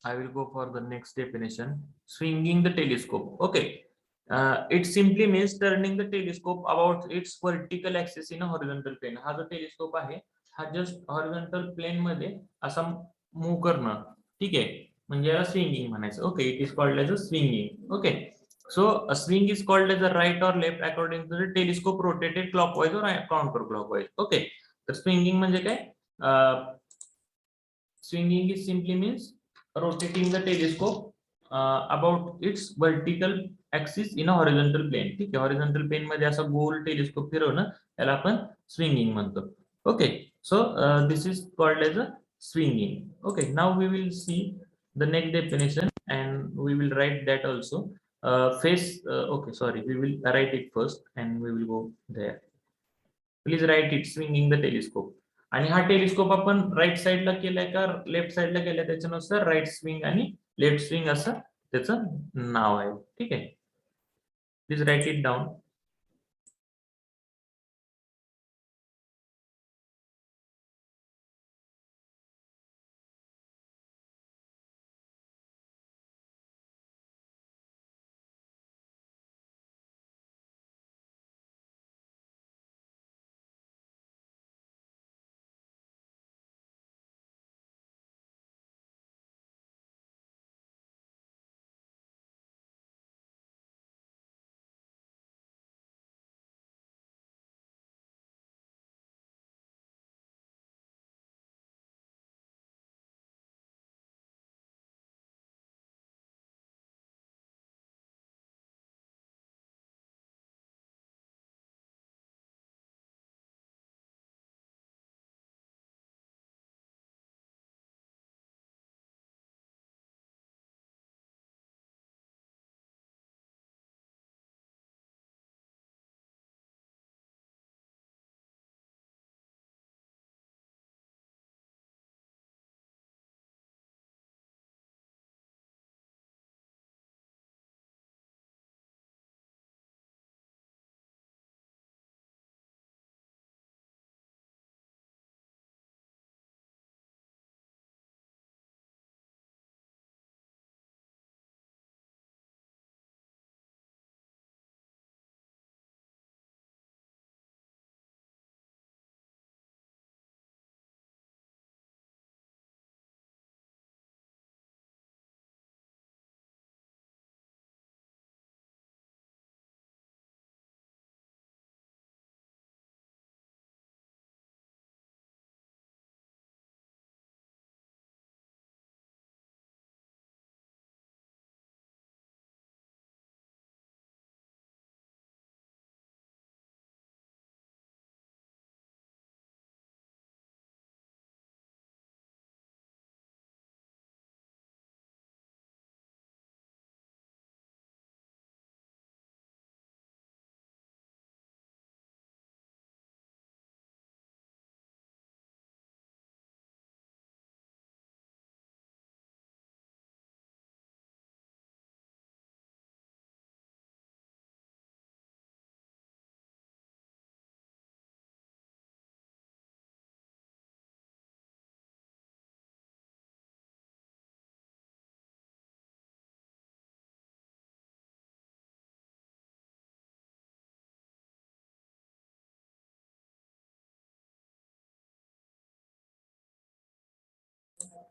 I will go for the next definition. Swinging the telescope. Okay. It simply means turning the telescope about its vertical axis in a horizontal plane. हा जो telescope आहे हा just horizontal plane मध्ये असा move करणं. ठीक आहे, म्हणजे याला स्विंगिंग म्हणायचं. Okay, it is called as a swinging. Okay, so a swing is called as a right or left according to the telescope rotated clockwise or counterclockwise. Okay, तर swinging म्हणजे काय? Swinging is simply means rotating the telescope about its vertical axis in a horizontal plane. ठीक आहे, horizontal plane मध्ये असा गोल telescope फिरवणं याला आपण swinging म्हणतो. Okay, so this is called as a swinging. Okay, now we will see the next definition and we will write that also. Okay, sorry, we will write it first and we will go there. Please write it, swinging the telescope. आणि हा telescope आपण right साइडला केलाय का left साइडला केलाय त्याच्यानुसार right swing आणि लेफ्ट स्विंग असं त्याचं नाव आहे. ठीक आहे, please write it down.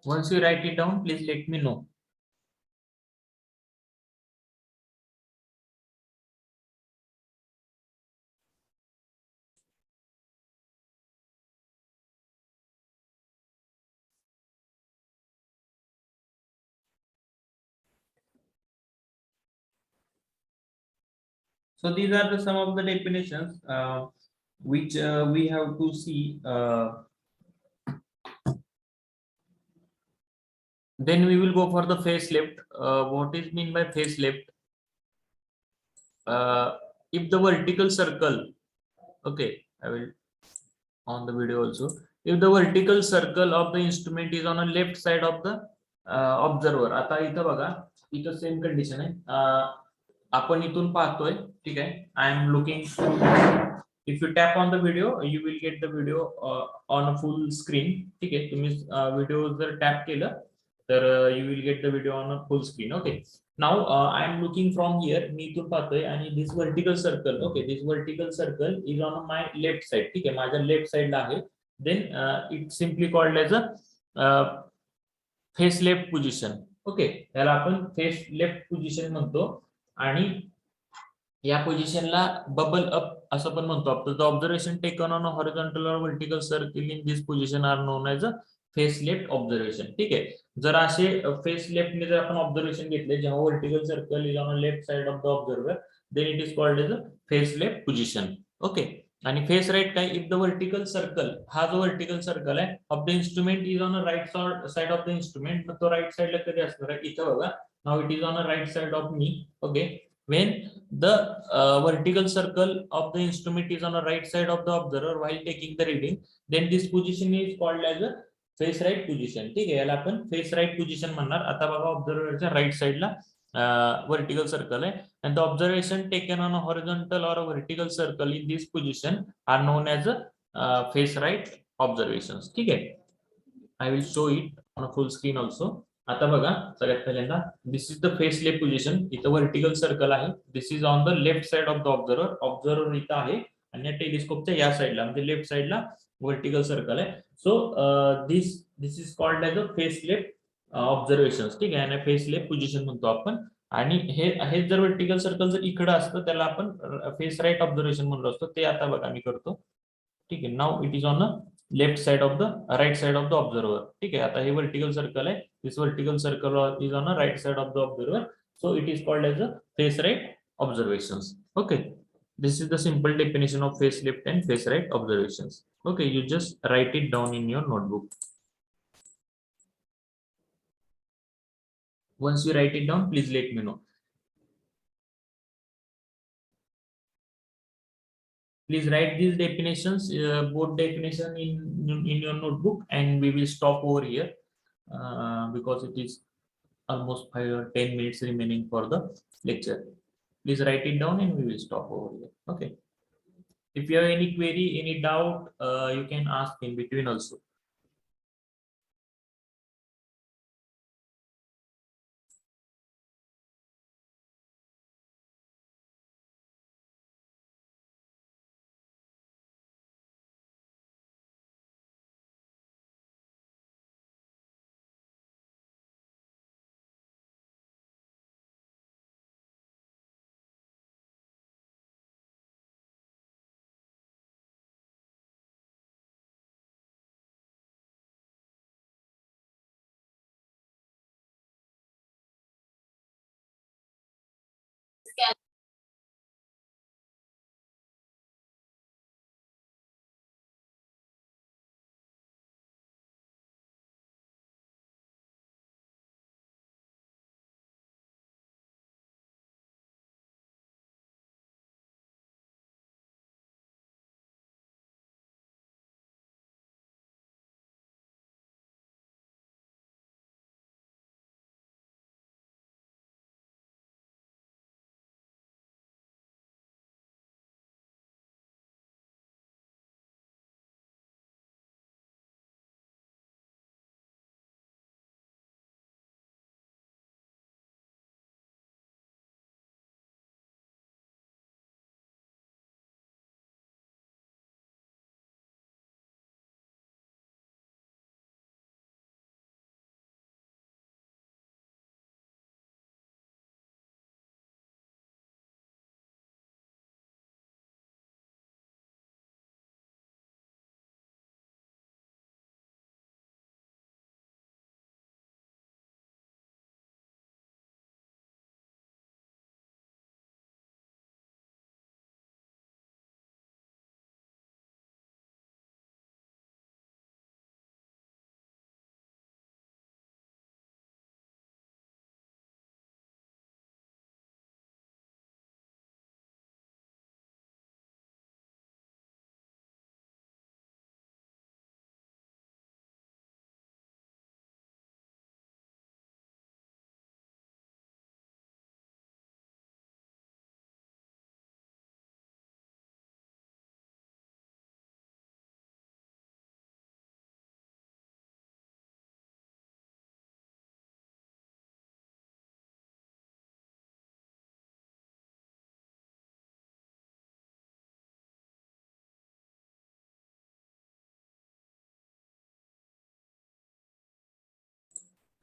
Once you write it down, please let me know. So these are some of the definitions which we have to see. Then we will go for the facelift. What is mean by facelift? If the vertical circle, okay, I will on the video also. If the vertical circle of the instrument is on a left side of the observer. आता इथं बघा, इथं same condition आहे. आपण इथून पाहतोय, ठीक आहे. I am looking If you tap on the video, you will get the video on a full screen. ठीक आहे, तुम्ही व्हिडिओ जर टॅप केलं तर you will get the video on a full screen. Okay. Now I am looking from here. मी इथून पाहतोय आणि this vertical circle. Okay, this vertical circle is on my left side. ठीक आहे, माझ्या लेफ्ट साइडला आहे. Then it's simply called as a face left position. Okay, त्याला आपण फेस लेफ्ट पोझिशन म्हणतो आणि या पोझिशनला बबल अप असं पण म्हणतो आपण. The observation taken on a horizontal और vertical circle in this position are known as a face left observation. ठीक आहे, जर असे फेस लेफ्टने जर आपण ऑब्झर्वेशन घेतले जेव्हा vertical circle is on a left side of the observer, then it is called as a face left position. Okay, आणि face right काय, इफ द व्हर्टिकल सर्कल, हा जो व्हर्टिकल सर्कल आहे of the instrument is on a right side of the instrument, तो right साइडला कधी असणार आहे, इथं बघा. Now it is on a right side of me. Okay, when the vertical circle of the instrument is on the right side of the observer while taking the reading, then this position is called as a face right position. ठीक आहे, याला आपण face right position म्हणणार. आता बघा, ऑब्झर्वरच्या right साइडला vertical circle आहे, and the observation taken on a horizontal or a vertical circle in this position are known as a face right observations. ठीक आहे, I will show it on a full screen also. आता बघा, सगळ्यात पहिल्यांदा this is the face left position. इथं vertical circle आहे. This is on the left side of the observer. Observer इथं आहे आणि या टेलिस्कोपच्या या साइडला म्हणजे लेफ्ट साइडला व्हर्टिकल सर्कल आहे. So this is called as a face left observation. ठीक आहे, आणि फेस लेफ्ट पोझिशन म्हणतो आपण. आणि हे जर व्हर्टिकल सर्कल जर इकडं असतं त्याला आपण फेस राईट ऑब्झर्वेशन म्हणलो असतो. ते आता बघा मी करतो. ठीक आहे, now it is on a left side of the right side of the observer. ठीक आहे, आता हे व्हर्टिकल सर्कल आहे. This vertical circle is on a right side of the observer. So it is called as a face right observations. Okay, this is the simple definition of face left and face right observations. Okay, you just write it down in your notebook. Once you write it down, please let me know. Please write these definitions, both definition in your notebook, and we will stop over here because it is almost 5 or 10 minutes remaining for the lecture. Please write it down and we will stop over here. Okay. If you have any query, any doubt, you can ask in between also.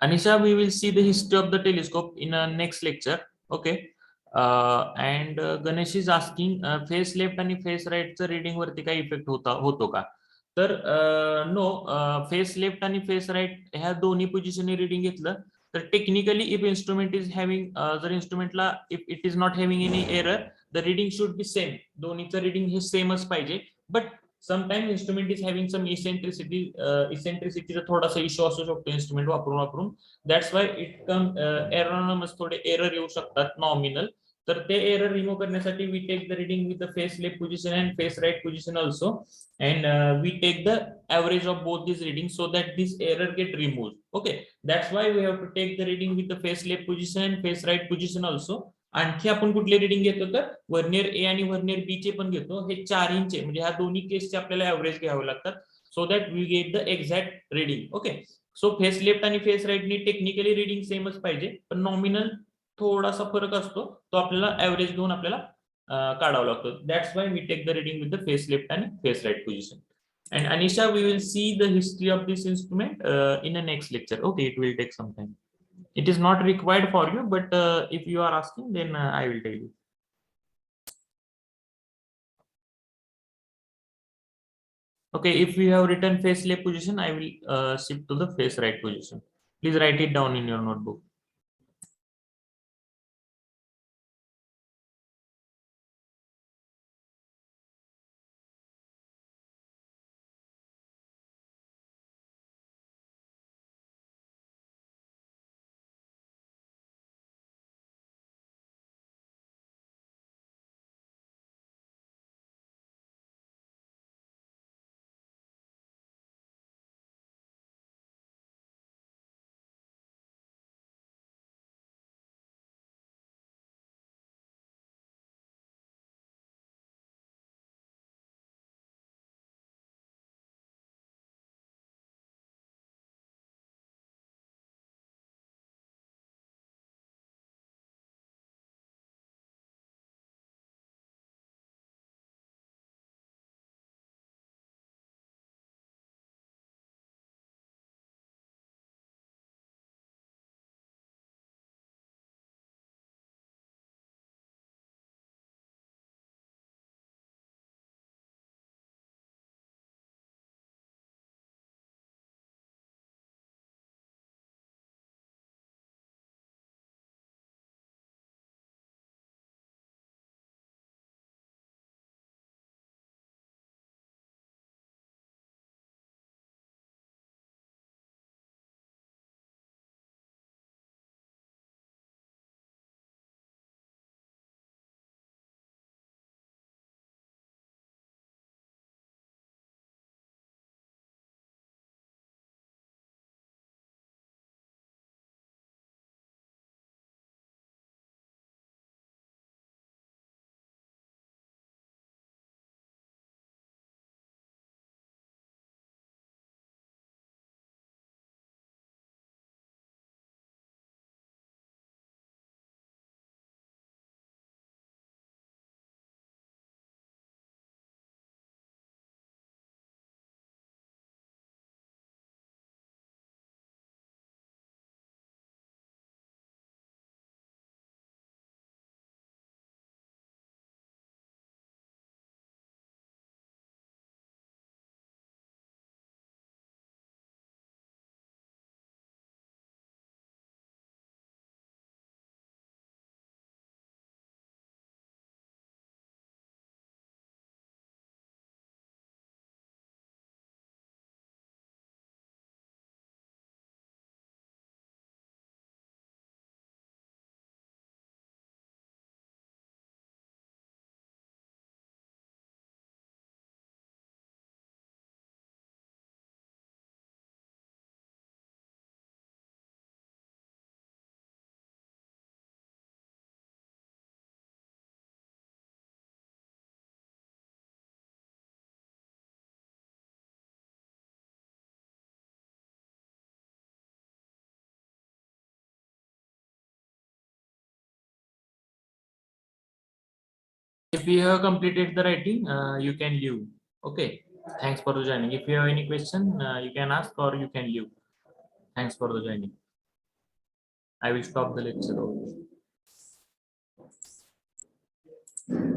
Anisha, we will see the history of the telescope in a next lecture. Okay. And Ganesh is asking face left आणि face राईटचं reading वरती काही effect होतो का? तर no, face left आणि face right ह्या दोन्ही पोझिशन रीडिंग घेतलं तर technically if instrument is having, जर इन्स्ट्रुमेंटला if it is not having any error, the reading should be same. दोन्हीचं रीडिंग हे सेमच पाहिजे. But sometimes instrument is having some इसेंट्रिसिटीचा थोडासा इश्यू असू शकतो इन्स्ट्रुमेंट वापरून. दॅट्स वाय इट कम एरॉनमस, थोडे एरर येऊ शकतात नॉमिनल. तर ते एरर रिमूव्ह करण्यासाठी we take the reading with the face left position and face right position also, and we take the average of both these readings so that this error get removed. Okay, that's why we have to take the reading with the face left position and face right position also. आणखी आपण कुठले reading घेतो तर vernier ए आणि vernier B चे पण घेतो. हे 4 inch म्हणजे ह्या दोन्ही केसचे आपल्याला ऍव्हरेज घ्यावे लागतात so that we get the exact reading. Okay, so face left आणि फेस राईट नी टेक्निकली रिडिंग सेमच पाहिजे, पण नॉमिनल थोडासा फरक असतो, तो आपल्याला ऍव्हरेज घेऊन आपल्याला काढावं लागतो. That's why we take the reading with the face left आणि face right position. And Anisha, we will see the history of this instrument in the next lecture. Okay, it will take some time. It is not required for you, but if you are asking, then I will tell you. Okay, if you have written face left position, I will shift to the face right position. Please write it down in your notebook. If you have completed the writing, you can leave. Okay. Thanks for the joining. If you have any question, you can ask or you can leave. Thanks for the joining. I will stop the lecture.